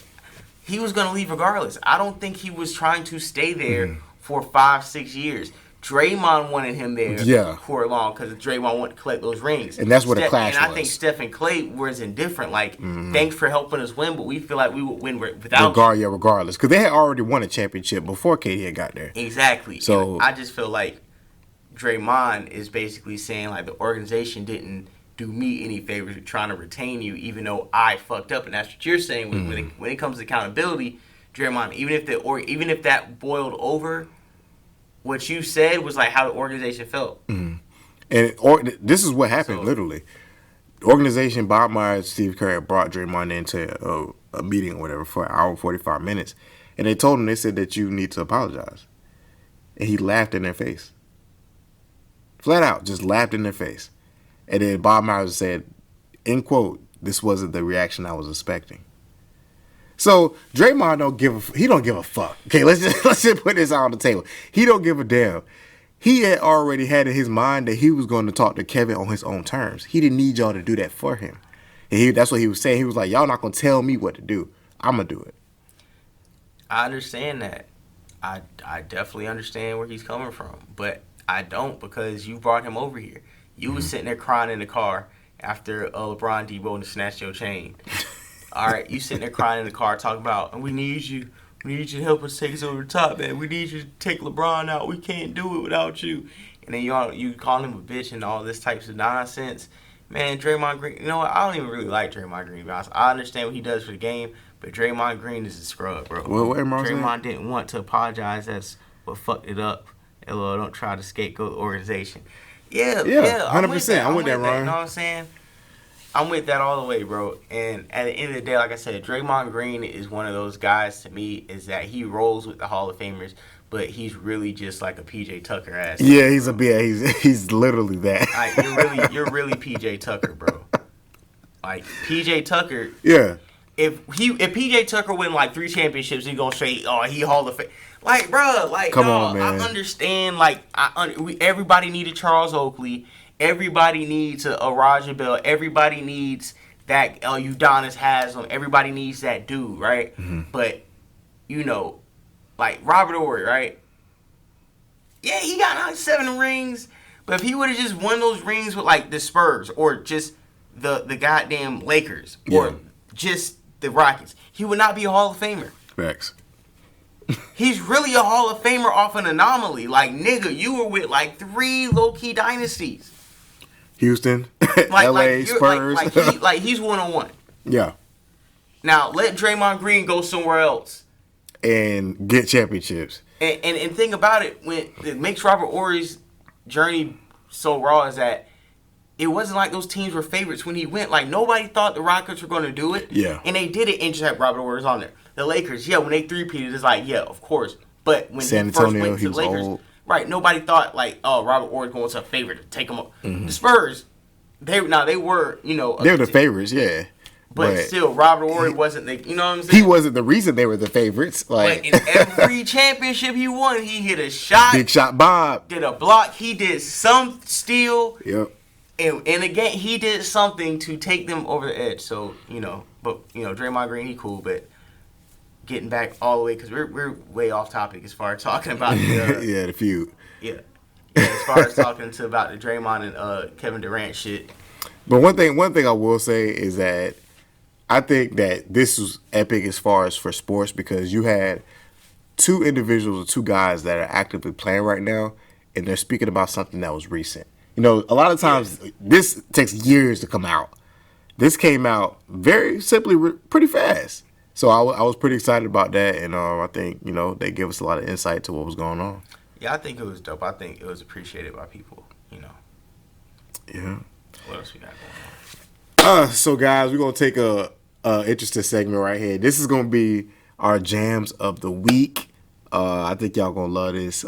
he was going to leave regardless. I don't think he was trying to stay there for 5-6 years. Draymond wanted him there for long because Draymond wanted to collect those rings. And that's where the clash was. And I think Steph and Clay was indifferent. Like, thanks for helping us win, but we feel like we would win without you. Regardless. Because they had already won a championship before KD had got there. Exactly. So and I just feel like Draymond is basically saying like the organization didn't do me any favors with trying to retain you, even though I fucked up, and that's what you're saying. When it comes to accountability, Draymond, even if that boiled over, what you said was like how the organization felt. And this is what happened literally. The organization, Bob Myers, Steve Kerr brought Draymond into a meeting or whatever for an hour and 45 minutes, and they told him, they said that you need to apologize, and he laughed in their face. Flat out, just laughed in their face. And then Bob Myers said, end quote, this wasn't the reaction I was expecting. So Draymond don't give a fuck. Okay, let's just put this out on the table. He don't give a damn. He had already had in his mind that he was going to talk to Kevin on his own terms. He didn't need y'all to do that for him. And that's what he was saying. He was like, y'all not going to tell me what to do. I'm going to do it. I understand that. I definitely understand where he's coming from. But I don't, because you brought him over here. You was sitting there crying in the car after LeBron Tebow snatched your chain. All right, you sitting there crying in the car talking about, we need you We need you to help us take us over the top, man. We need you to take LeBron out. We can't do it without you. And then you call him a bitch and all this types of nonsense. Man, Draymond Green, you know what? I don't even really like Draymond Green, to be honest. I understand what he does for the game, but Draymond Green is a scrub, bro. Draymond didn't want to apologize. That's what fucked it up. LOL, don't try to scapegoat the organization. Yeah, 100%. I'm with that, Ron. You know what I'm saying? I'm with that all the way, bro. And at the end of the day, like I said, Draymond Green is one of those guys to me is that he rolls with the Hall of Famers, but he's really just like a PJ Tucker ass. Yeah, he's literally that. Like you're really PJ Tucker, bro. Like PJ Tucker. Yeah. If PJ Tucker win like 3 championships, he gonna say, "Oh, he Hall of Fame." Like, bro, like, come on, man. I understand. Like, everybody needed Charles Oakley. Everybody needs a Raja Bell. Everybody needs that Udonis Haslam. Everybody needs that dude, right? Mm-hmm. But you know, like Robert Horry, right? Yeah, he got 7 rings. But if he would have just won those rings with like the Spurs or just the goddamn Lakers or just the Rockets, he would not be a Hall of Famer. Facts. He's really a Hall of Famer off an anomaly. Like, nigga, you were with like 3 low-key dynasties. Houston, LA, Spurs. He's 1-on-1. Yeah. Now, let Draymond Green go somewhere else. And get championships. And think about it, when it makes Robert Horry's journey so raw is that it wasn't like those teams were favorites when he went. Like, nobody thought the Rockets were going to do it. Yeah. And they did it, and just had Robert Horry on there. The Lakers, when they 3-peated, it's like, yeah, of course. But when San he first Antonio, went to the Lakers, old. Right, nobody thought, like, oh, Robert Horry's going to a favorite to take him up. Mm-hmm. The Spurs, they were, you know. They were the favorites, yeah. But still, Robert Horry wasn't the, you know what I'm saying? He wasn't the reason they were the favorites. Like, but in every championship he won, he hit a shot. Big shot Bob. Did a block. He did some steal. Yep. And again, he did something to take them over the edge. So, you know, but, you know, Draymond Green, he cool, but getting back all the way, because we're way off topic as far as talking about the feud. Yeah, as far as talking about the Draymond and Kevin Durant shit. But one thing I will say is that I think that this was epic as far as for sports, because you had 2 individuals or 2 guys that are actively playing right now, and they're speaking about something that was recent. You know, a lot of times this takes years to come out. This came out very simply, pretty fast. So I was pretty excited about that, and I think, you know, they gave us a lot of insight to what was going on. Yeah, I think it was dope. I think it was appreciated by people, you know. Yeah. What else we got going on? So, guys, we're going to take a interesting segment right here. This is going to be our jams of the week. I think y'all going to love this.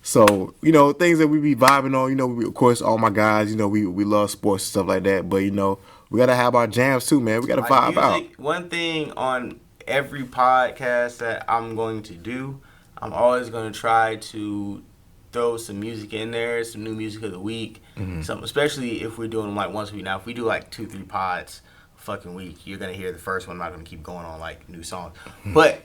So, you know, things that we be vibing on, you know, of course, all my guys, you know, we love sports and stuff like that. But, you know, we got to have our jams too, man. We got to vibe out. One thing on every podcast that I'm going to do, I'm always going to try to throw some music in there, some new music of the week. Mm-hmm. Something, especially if we're doing them like once a week. Now, if we do like 2-3 pods a fucking week, you're going to hear the first one. I'm not going to keep going on like new songs. Mm-hmm. But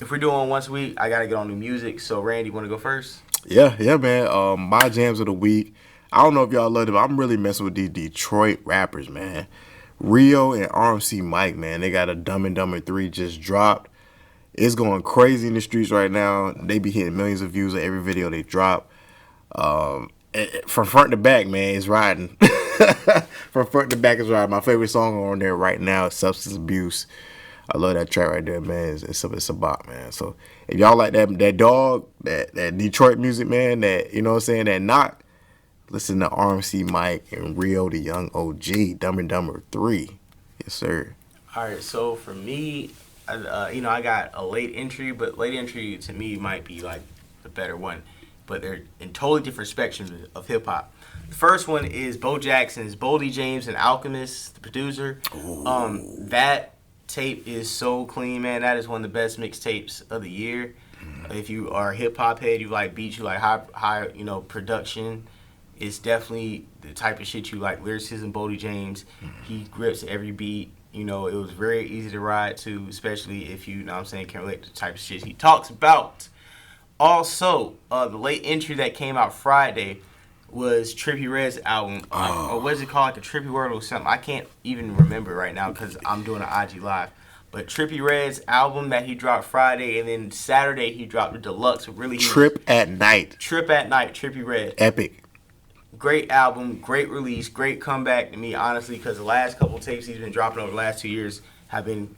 if we're doing once a week, I got to get on new music. So, Randy, you want to go first? Yeah, man. My jams of the week. I don't know if y'all love it, but I'm really messing with these Detroit rappers, man. Rio and RMC Mike, man. They got a Dumb and Dumber 3 just dropped. It's going crazy in the streets right now. They be hitting millions of views on every video they drop. From front to back, man, it's riding. From front to back is riding. My favorite song on there right now is Substance Abuse. I love that track right there, man. It's a bop, man. So if y'all like that dog, that Detroit music, man, that, you know what I'm saying, that knock, listen to RMC Mike and Rio the Young OG, Dumb and Dumber 3. Yes, sir. All right, so for me, I got a late entry, but late entry to me might be like the better one. But they're in totally different spectrums of hip-hop. The first one is Bo Jackson's Boldy James and Alchemist, the producer. That tape is so clean, man. That is one of the best mixtapes of the year. If you are a hip-hop head, you like beats, you like high production. It's definitely the type of shit you like. Lyricism, Boldy James. He grips every beat. You know, it was very easy to ride to, especially if you know what I'm saying, can relate to the type of shit he talks about. Also, the late entry that came out Friday was Trippie Redd's album. Or what is it called? Like a Trippie World or something. I can't even remember right now because I'm doing an IG Live. But Trippie Redd's album that he dropped Friday, and then Saturday he dropped the deluxe. Really, Trip at Night. Trip at Night, Trippie Redd. Epic. Great album, great release, great comeback to me, honestly, because the last couple tapes he's been dropping over the last 2 years have been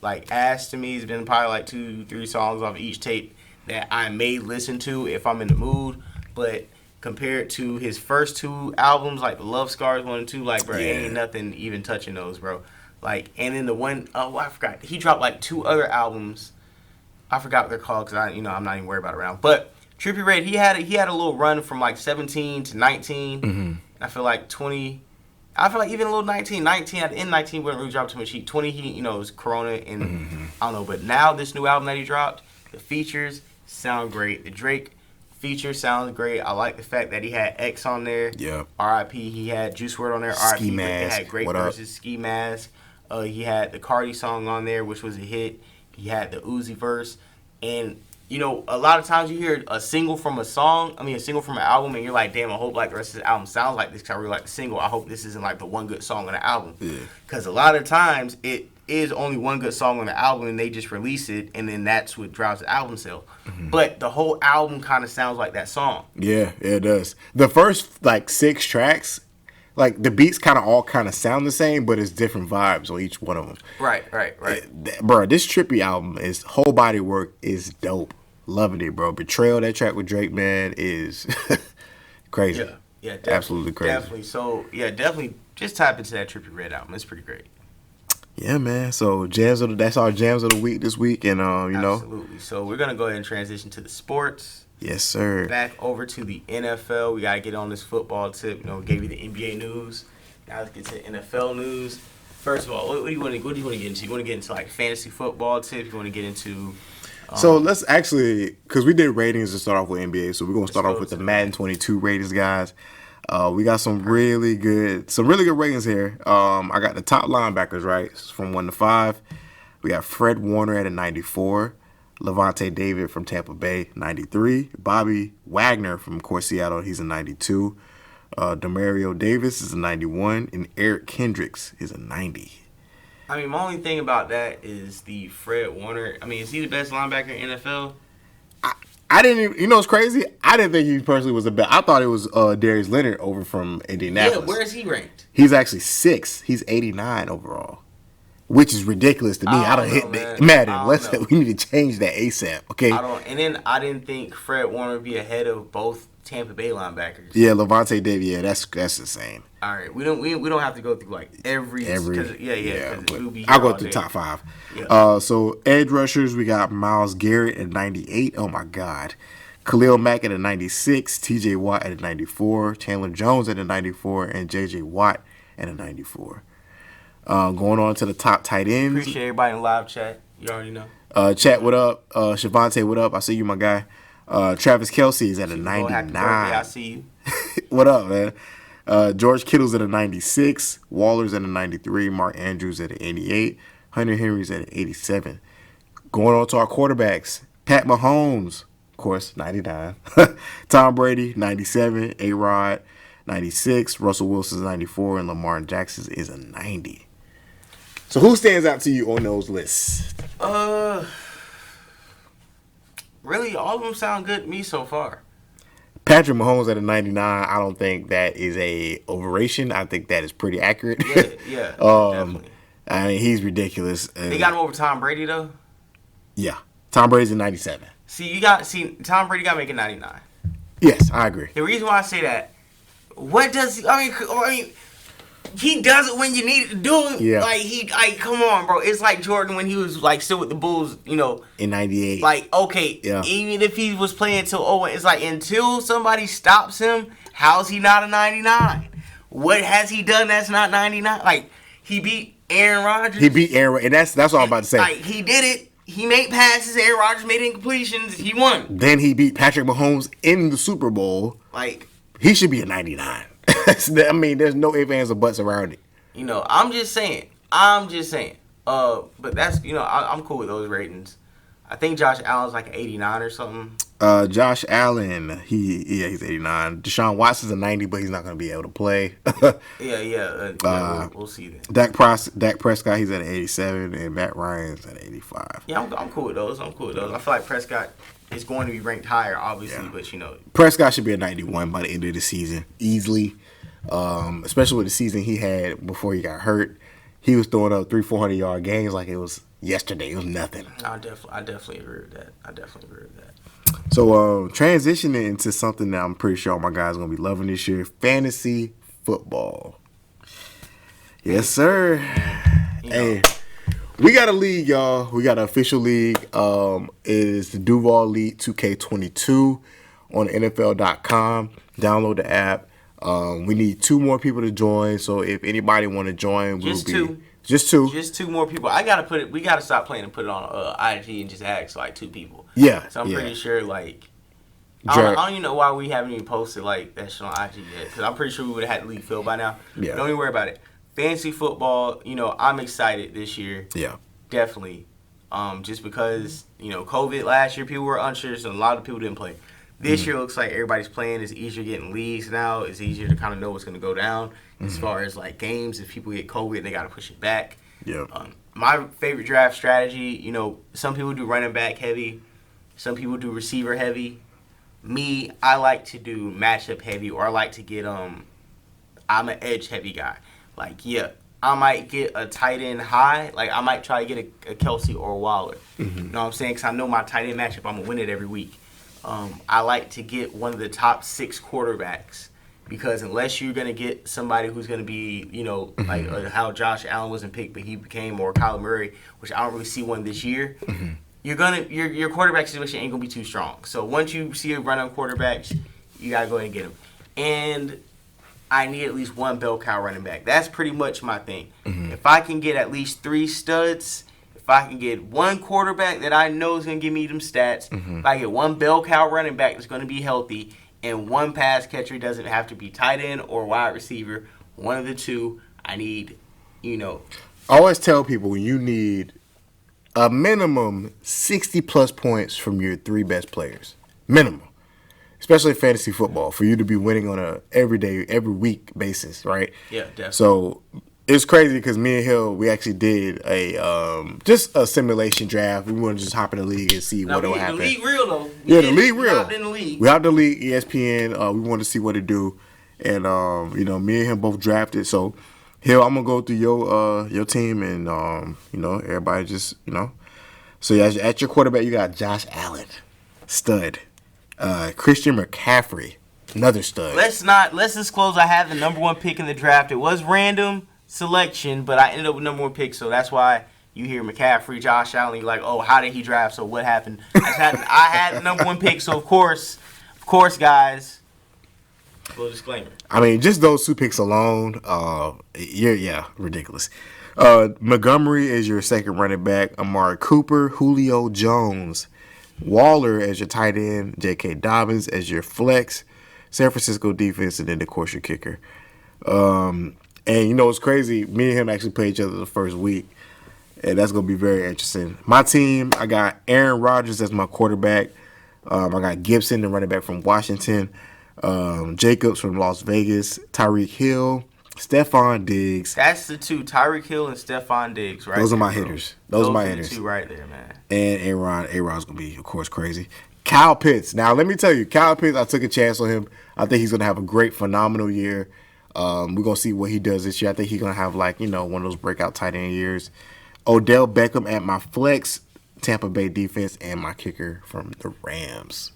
like ass to me. It's been probably like 2-3 songs off each tape that I may listen to if I'm in the mood. But compared to his first 2 albums, like the Love Scars 1 and 2, like, bro, ain't nothing even touching those, bro. Like, and then the one, I forgot. He dropped like 2 other albums. I forgot what they're called because I'm not even worried about it around. But Trippie Redd, he had a little run from like 17 to 19. Mm-hmm. I feel like 20. I feel like even a little 19 at the end 19 wouldn't really drop too much heat. 20 he it was Corona and I don't know. But now this new album that he dropped, the features sound great. The Drake feature sounds great. I like the fact that he had X on there. Yeah. R.I.P. He had Juice WRLD on there. R.I.P. Ski But they Mask. had great What verses. Ski Mask. He had the Cardi song on there, which was a hit. He had the Uzi verse, and a lot of times you hear a single from a single from an album, and you're like, damn, I hope like the rest of the album sounds like this because I really like the single. I hope this isn't like the one good song on the album. Because a lot of times it is only one good song on the album, and they just release it, and then that's what drives the album sale. But the whole album kind of sounds like that song. Yeah, it does. The first like 6 tracks, like the beats kind of sound the same, but it's different vibes on each one of them. Right. Bro, this Trippie album, is whole body work is dope. Loving it, bro. Betrayal, that track with Drake, man, is crazy. Yeah, definitely, absolutely crazy. Definitely. So yeah, definitely just tap into that Trippie Redd album. It's pretty great. Yeah, man. So that's our jams of the week this week, and Absolutely. So we're gonna go ahead and transition to the sports. Yes, sir. Back over to the NFL. We gotta get on this football tip. Gave you the NBA news. Now let's get to NFL news. First of all, what do you want to get into? You want to get into like fantasy football tips? You want to get into? So let's actually, because we did ratings to start off with NBA, so we're gonna start off with the Madden 22 ratings, guys. We got some really good ratings here. I got the top linebackers right from 1 to 5. We got Fred Warner at a 94. Levante David from Tampa Bay, 93. Bobby Wagner from, of course, Seattle, he's a 92. Demario Davis is a 91. And Eric Kendricks is a 90. I mean, my only thing about that is the Fred Warner. I mean, is he the best linebacker in NFL? I didn't even, what's crazy? I didn't think he personally was the best. I thought it was Darius Leonard over from Indianapolis. Yeah, where is he ranked? He's actually 6th. He's 89 overall. Which is ridiculous to me. I don't hit Madden. We need to change that ASAP. Okay. And then I didn't think Fred Warner would be ahead of both Tampa Bay linebackers. Yeah, Levante David. Yeah, that's insane. All right, we don't have to go through like every. I'll go through top 5. Yeah. So edge rushers, we got Myles Garrett at 98. Oh my God. Khalil Mack at a 96. T.J. Watt at a 94. Chandler Jones at a 94, and J.J. Watt at a 94. Going on to the top tight ends. Appreciate everybody in live chat. You already know. Chat, what up? Shavante, what up? I see you, my guy. Travis Kelce is at a 99. I see you. What up, man? George Kittle's at a 96. Waller's at a 93. Mark Andrews at an 88. Hunter Henry's at an 87. Going on to our quarterbacks. Pat Mahomes, of course, 99. Tom Brady, 97. A-Rod, 96. Russell Wilson's 94. And Lamar Jackson is a 90. So who stands out to you on those lists? Really, all of them sound good to me so far. Patrick Mahomes at a 99, I don't think that is a overration. I think that is pretty accurate. Yeah, definitely. I mean, he's ridiculous. They got him over Tom Brady, though? Yeah. Tom Brady's a 97. Tom Brady got to make it 99. Yes, I agree. The reason why I say that, what does he, I mean, he does it when you need it to do it. Yeah. Come on, bro. It's like Jordan when he was like still with the Bulls, in 98. Like, okay, even if he was playing till it's like until somebody stops him, how's he not a 99? What has he done that's not 99? Like, he beat Aaron Rodgers. And that's all I'm about to say. Like, he did it. He made passes. Aaron Rodgers made incompletions. He won. Then he beat Patrick Mahomes in the Super Bowl. Like, he should be a 99. I mean, there's no ifs, ands, or buts around it. I'm just saying. But that's, I'm cool with those ratings. I think Josh Allen's like an 89 or something. Josh Allen, he's 89. Deshaun Watson's a 90, but he's not going to be able to play. We'll see then. Dak Prescott, he's at 87, and Matt Ryan's at 85. Yeah, I'm cool with those. I feel like Prescott is going to be ranked higher, obviously, but Prescott should be at 91 by the end of the season, easily. Especially with the season he had before he got hurt. He was throwing up 300-400-yard games like it was yesterday. It was nothing. I definitely agree with that. So transitioning into something that I'm pretty sure all my guys are going to be loving this year, fantasy football. Yes, sir. Hey, we got a league, y'all. We got an official league. It is the Duval League 2K22 on NFL.com. Download the app. We need 2 more people to join. So if anybody want to join, Just two more people. We gotta stop playing and put it on IG and just ask like 2 people. Yeah. So I'm pretty sure like I don't even know why we haven't even posted like that shit on IG yet. Because I'm pretty sure we would have had the league filled by now. Yeah. Don't even worry about it. Fantasy football, I'm excited this year. Yeah. Definitely. Just because, COVID last year, people were unsure, so a lot of people didn't play. This year looks like everybody's playing. It's easier getting leagues now. It's easier to kind of know what's going to go down as far as like games. If people get COVID, they got to push it back. Yeah. My favorite draft strategy, some people do running back heavy. Some people do receiver heavy. Me, I like to do matchup heavy, or I like to get I'm an edge heavy guy. Like, I might get a tight end high. Like, I might try to get a Kelsey or a Waller. You know what I'm saying? Because I know my tight end matchup, I'm going to win it every week. I like to get one of the top 6 quarterbacks, because unless you're going to get somebody who's going to be, like how Josh Allen wasn't picked, but he became, or Kyler Murray, which I don't really see one this year, your quarterback situation ain't going to be too strong. So once you see a run on quarterbacks, you got to go ahead and get them. And I need at least one bell cow running back. That's pretty much my thing. If I can get at least 3 studs, if I can get one quarterback that I know is going to give me them stats, if I get one bell cow running back that's going to be healthy, and one pass catcher, doesn't have to be tight end or wide receiver, one of the 2, I need, I always tell people you need a minimum 60-plus points from your 3 best players. Minimum. Especially fantasy football, for you to be winning on a every week basis, right? Yeah, definitely. So it's crazy because me and Hill, we actually did just a simulation draft. We want to just hop in the league and see what will happen. The league real though. The league real. We hopped in the league. We hopped in the league, ESPN. We wanted to see what it do, and me and him both drafted. So Hill, I'm gonna go through your team, and everybody just So at your quarterback, you got Josh Allen, stud. Christian McCaffrey, another stud. Let's disclose I had the number 1 pick in the draft. It was random selection, but I ended up with number 1 pick, so that's why you hear McCaffrey, Josh Allen, you're like, oh, how did he draft? So what happened? I had the number 1 pick, so of course, guys. Little disclaimer. I mean, just those 2 picks alone, ridiculous. Montgomery is your second running back. Amari Cooper, Julio Jones, Waller as your tight end, J.K. Dobbins as your flex, San Francisco defense, and then, of course, your kicker. And it's crazy. Me and him actually played each other the first week, and that's going to be very interesting. My team, I got Aaron Rodgers as my quarterback. I got Gibson, the running back from Washington, Jacobs from Las Vegas, Tyreek Hill, Stephon Diggs. That's the 2, Tyreek Hill and Stephon Diggs, right? Those are my hitters. Those are my hitters. The 2 right there, man. And A-Rod's going to be, of course, crazy. Kyle Pitts. Now, let me tell you, Kyle Pitts, I took a chance on him. I think he's going to have a great, phenomenal year. We're going to see what he does this year. I think he's going to have, one of those breakout tight end years. Odell Beckham at my flex, Tampa Bay defense, and my kicker from the Rams.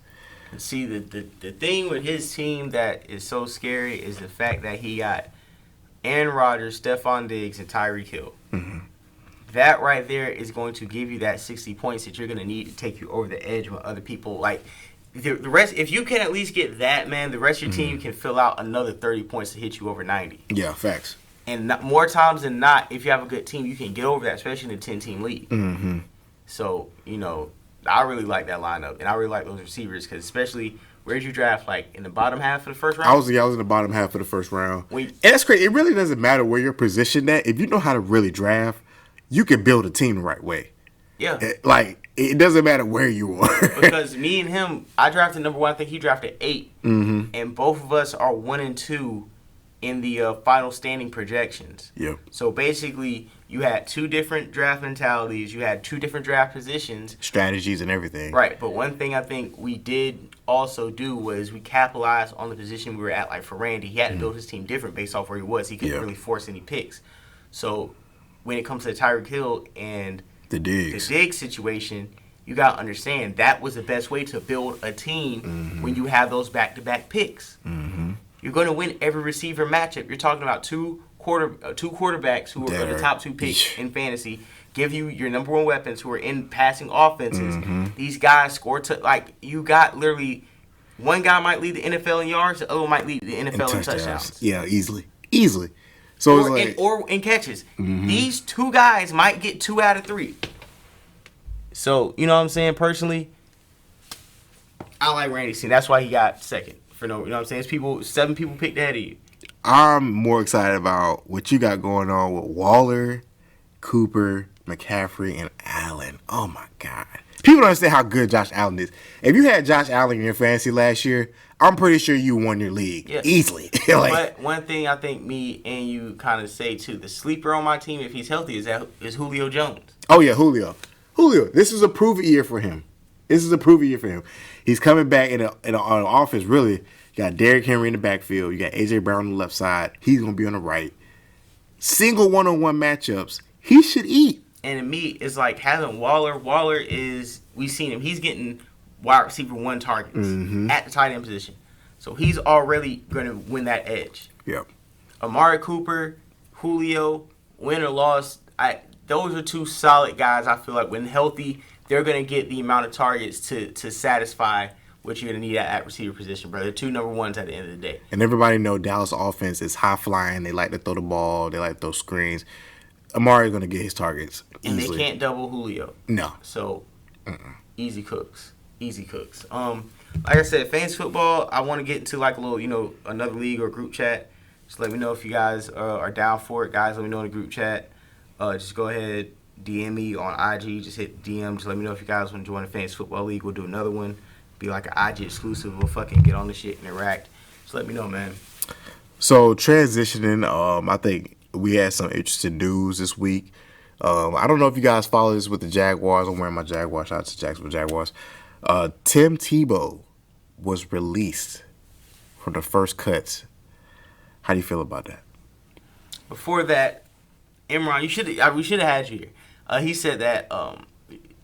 See, the thing with his team that is so scary is the fact that he got Aaron Rodgers, Stephon Diggs, and Tyreek Hill. That right there is going to give you that 60 points that you're going to need to take you over the edge with other people. Like, the rest, if you can at least get that, man, the rest of your team can fill out another 30 points to hit you over 90. Yeah, facts. And more times than not, if you have a good team, you can get over that, especially in a 10-team league. So, I really like that lineup, and I really like those receivers, because especially – where'd you draft, in the bottom half of the first round? I was in the bottom half of the first round. And that's crazy. It really doesn't matter where you're positioned at. If you know how to really draft, you can build a team the right way. Yeah. It doesn't matter where you are. Because me and him, I drafted number 1. I think he drafted 8. Mm-hmm. And both of us are 1 and 2 in the final standing projections. Yep. So basically, you had 2 different draft mentalities. You had 2 different draft positions. Strategies and everything. Right. But one thing I think we did also do was we capitalized on the position we were at. Like for Randy, he had to build his team different based off where he was. He couldn't really force any picks. So when it comes to Tyreek Hill and the Diggs situation, you got to understand that was the best way to build a team when you have those back-to-back picks. Mm-hmm. You're going to win every receiver matchup. You're talking about two quarterbacks who are the top 2 picks in fantasy, give you your number 1 weapons who are in passing offenses. Mm-hmm. These guys score you got literally one guy might lead the NFL in yards, the other one might lead the NFL in touchdowns. Yeah, easily. So or in catches. Mm-hmm. These 2 guys might get 2 out of 3. So, you know what I'm saying? Personally, I like Randy's team. That's why he got second. You know what I'm saying? It's 7 people picked ahead of you. I'm more excited about what you got going on with Waller, Cooper, McCaffrey, and Allen. Oh, my God. People don't understand how good Josh Allen is. If you had Josh Allen in your fantasy last year, I'm pretty sure you won your league easily. But one thing I think me and you kind of say, too, the sleeper on my team, if he's healthy, is Julio Jones. Oh, yeah, Julio. This is a prove-it year for him. He's coming back in an offense, really. You got Derrick Henry in the backfield. You got A.J. Brown on the left side. He's going to be on the right. Single one-on-one matchups. He should eat. And to me, it's like having Waller. Waller we've seen him. He's getting wide receiver 1 targets at the tight end position. So he's already going to win that edge. Yep. Amari Cooper, Julio, win or loss, those are 2 solid guys. I feel like when healthy, they're going to get the amount of targets to satisfy what you're going to need at receiver position, brother. 2 number 1s at the end of the day. And everybody know Dallas offense is high-flying. They like to throw the ball. They like to throw screens. Amari's going to get his targets easily. And they can't double Julio. No. So, easy cooks. Like I said, fantasy football, I want to get into like a little, another league or group chat. Just let me know if you guys are down for it. Guys, let me know in the group chat. Just go ahead, DM me on IG. Just hit DM. Just let me know if you guys want to join the fantasy football league. We'll do another one. Be like an IG exclusive. We'll fucking get on this shit and interact. Just let me know, man. So, transitioning, I think we had some interesting news this week. I don't know if you guys follow this with the Jaguars. I'm wearing my Jaguar. Shout out to Jacksonville Jaguars. Tim Tebow was released from the first cuts. How do you feel about that? Before that, Imran, we should have had you here. He said that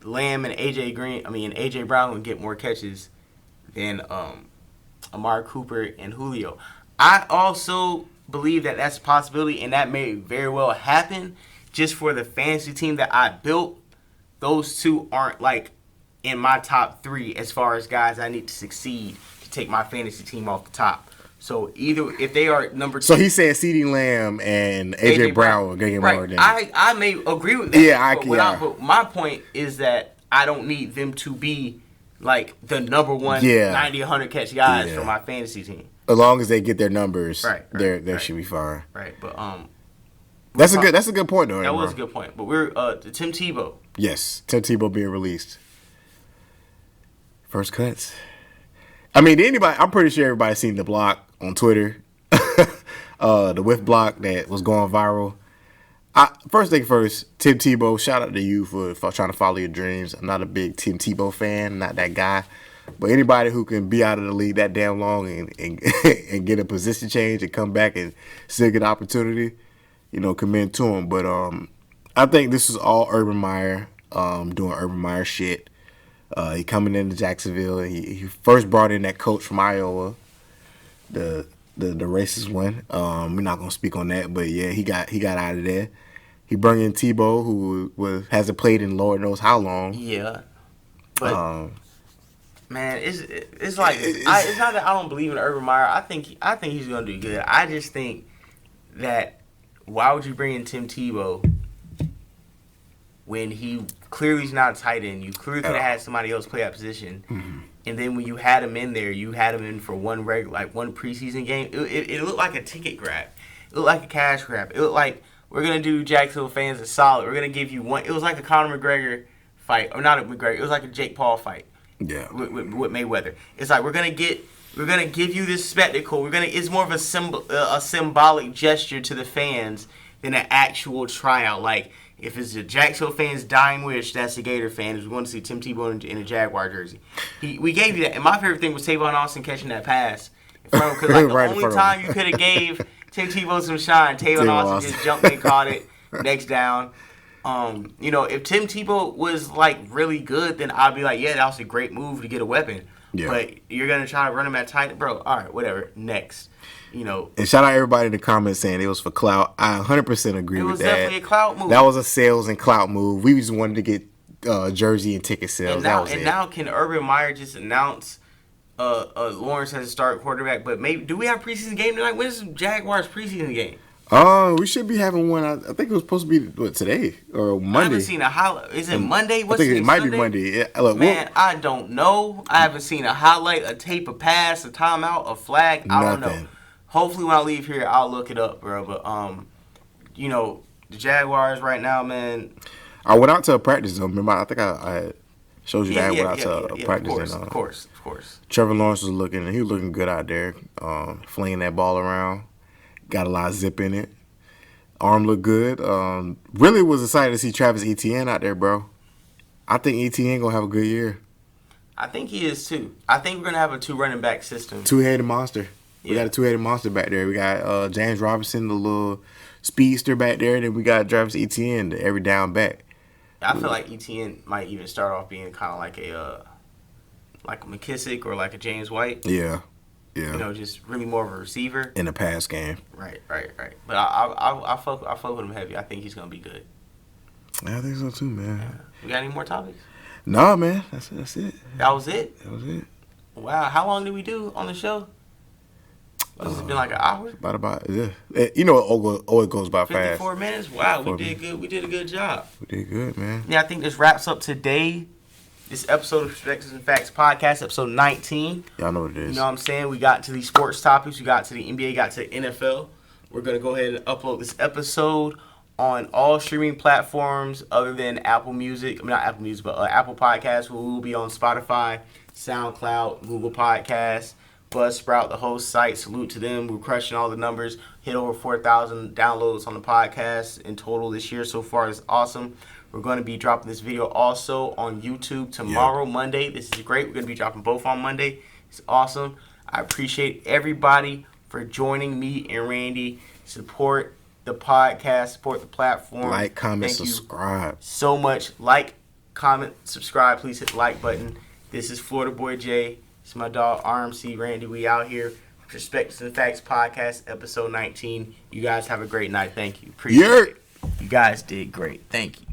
Lamb and AJ Brown would get more catches than Amari Cooper and Julio. I also believe that that's a possibility, and that may very well happen. Just for the fantasy team that I built, those 2 aren't like in my top 3 as far as guys I need to succeed to take my fantasy team off the top. So either if they are number 2. So he said CeeDee Lamb and AJ Brown will get more than. I may agree with that. Yeah, but my point is that I don't need them to be like the number 1 90, 100 catch guys for my fantasy team. As long as they get their numbers, they should be fine. Right, but that's a good point though. That was a good point. But we're Tim Tebow. Yes, Tim Tebow being released. First cuts. I mean, I'm pretty sure everybody's seen the block on Twitter, the whiff block that was going viral. First thing first, Tim Tebow, shout out to you for trying to follow your dreams. I'm not a big Tim Tebow fan, not that guy. But anybody who can be out of the league that damn long and get a position change and come back and still get an opportunity, commend to him. But I think this is all Urban Meyer doing Urban Meyer shit. He coming into Jacksonville. He first brought in that coach from Iowa, the racist one. We're not gonna speak on that, but yeah, he got out of there. He brought in Tebow, who hasn't played in Lord knows how long. Yeah, but man, it's like it's not that I don't believe in Urban Meyer. I think he's gonna do good. I just think that why would you bring in Tim Tebow when he clearly is not a tight end? You clearly could have had somebody else play that position. Mm-hmm. And then when you had him in there, you had him in for one preseason game. It looked like a ticket grab. It looked like a cash grab. It looked like we're going to do Jacksonville fans a solid. We're going to give you one. It was like a Conor McGregor fight, or not a McGregor. It was like a Jake Paul fight. Yeah. With Mayweather. It's like we're gonna give you this spectacle. It's more of a symbolic gesture to the fans than an actual tryout. Like if it's a Jacksonville fan's dying wish, that's a Gator fan who's going to see Tim Tebow in a Jaguar jersey. We gave you that, and my favorite thing was Tavon Austin catching that pass. Because like the Right only time you could have gave Tim Tebow some shine, Tavon Austin just jumped and caught it. Next down. If Tim Tebow was like really good, then I'd be like, yeah, that was a great move to get a weapon. Yeah. But you're gonna try to run him at tight, bro. All right, whatever. Next. And shout out everybody in the comments saying it was for clout. I 100% agree with that. It was definitely a clout move. That was a sales and clout move. We just wanted to get jersey and ticket sales. Now can Urban Meyer just announce Lawrence as a start quarterback? But maybe do we have a preseason game tonight? When's the Jaguars preseason game? We should be having one. I think it was supposed to be today or Monday. I haven't seen a highlight. Is it Monday? I think it might be Monday. Yeah, look, I don't know. I haven't seen a highlight, a tape, a pass, a timeout, a flag. I don't know. Hopefully, when I leave here, I'll look it up, bro. But the Jaguars right now, man. I went out to a practice though. Remember, I think I showed you that I went out to a practice. Of course. Trevor Lawrence was looking good out there, flinging that ball around. Got a lot of zip in it. Arm looked good. Really was excited to see Travis Etienne out there, bro. I think Etienne gonna have a good year. I think he is too. I think we're gonna have a 2 running back system. Two-headed monster. We got a two-headed monster back there. We got James Robinson, the little speedster back there. Then we got Travis Etienne, the every down back. I feel like Etienne might even start off being kind of like a McKissick or like a James White. Yeah. Just really more of a receiver in the pass game. Right. But I fuck with him heavy. I think he's gonna be good. Yeah, I think so too, man. Yeah. We got any more topics? No, man. That's it. That was it. Wow. How long did we do on the show? It's been like an hour. About yeah. It goes by 54 fast. 54 minutes. Wow, we did good. We did a good job. We did good, man. Yeah, I think this wraps up today. This episode of Perspectives and Facts podcast, episode 19. Y'all know what it is. You know what I'm saying? We got to these sports topics. We got to the NBA, got to the NFL. We're going to go ahead and upload this episode on all streaming platforms other than Apple Music. I mean, not Apple Music, but Apple Podcasts. We will be on Spotify, SoundCloud, Google Podcasts, Buzzsprout, the host site. Salute to them. We're crushing all the numbers. Hit over 4,000 downloads on the podcast in total this year so far. It's awesome. We're going to be dropping this video also on YouTube tomorrow, Monday. This is great. We're going to be dropping both on Monday. It's awesome. I appreciate everybody for joining me and Randy. Support the podcast. Support the platform. Like, comment, subscribe. So much. Like, comment, subscribe. Please hit the like button. This is Florida Boy J. It's my dog, RMC Randy. We out here. Perspectives and Facts podcast, episode 19. You guys have a great night. Thank you. Appreciate it. You guys did great. Thank you.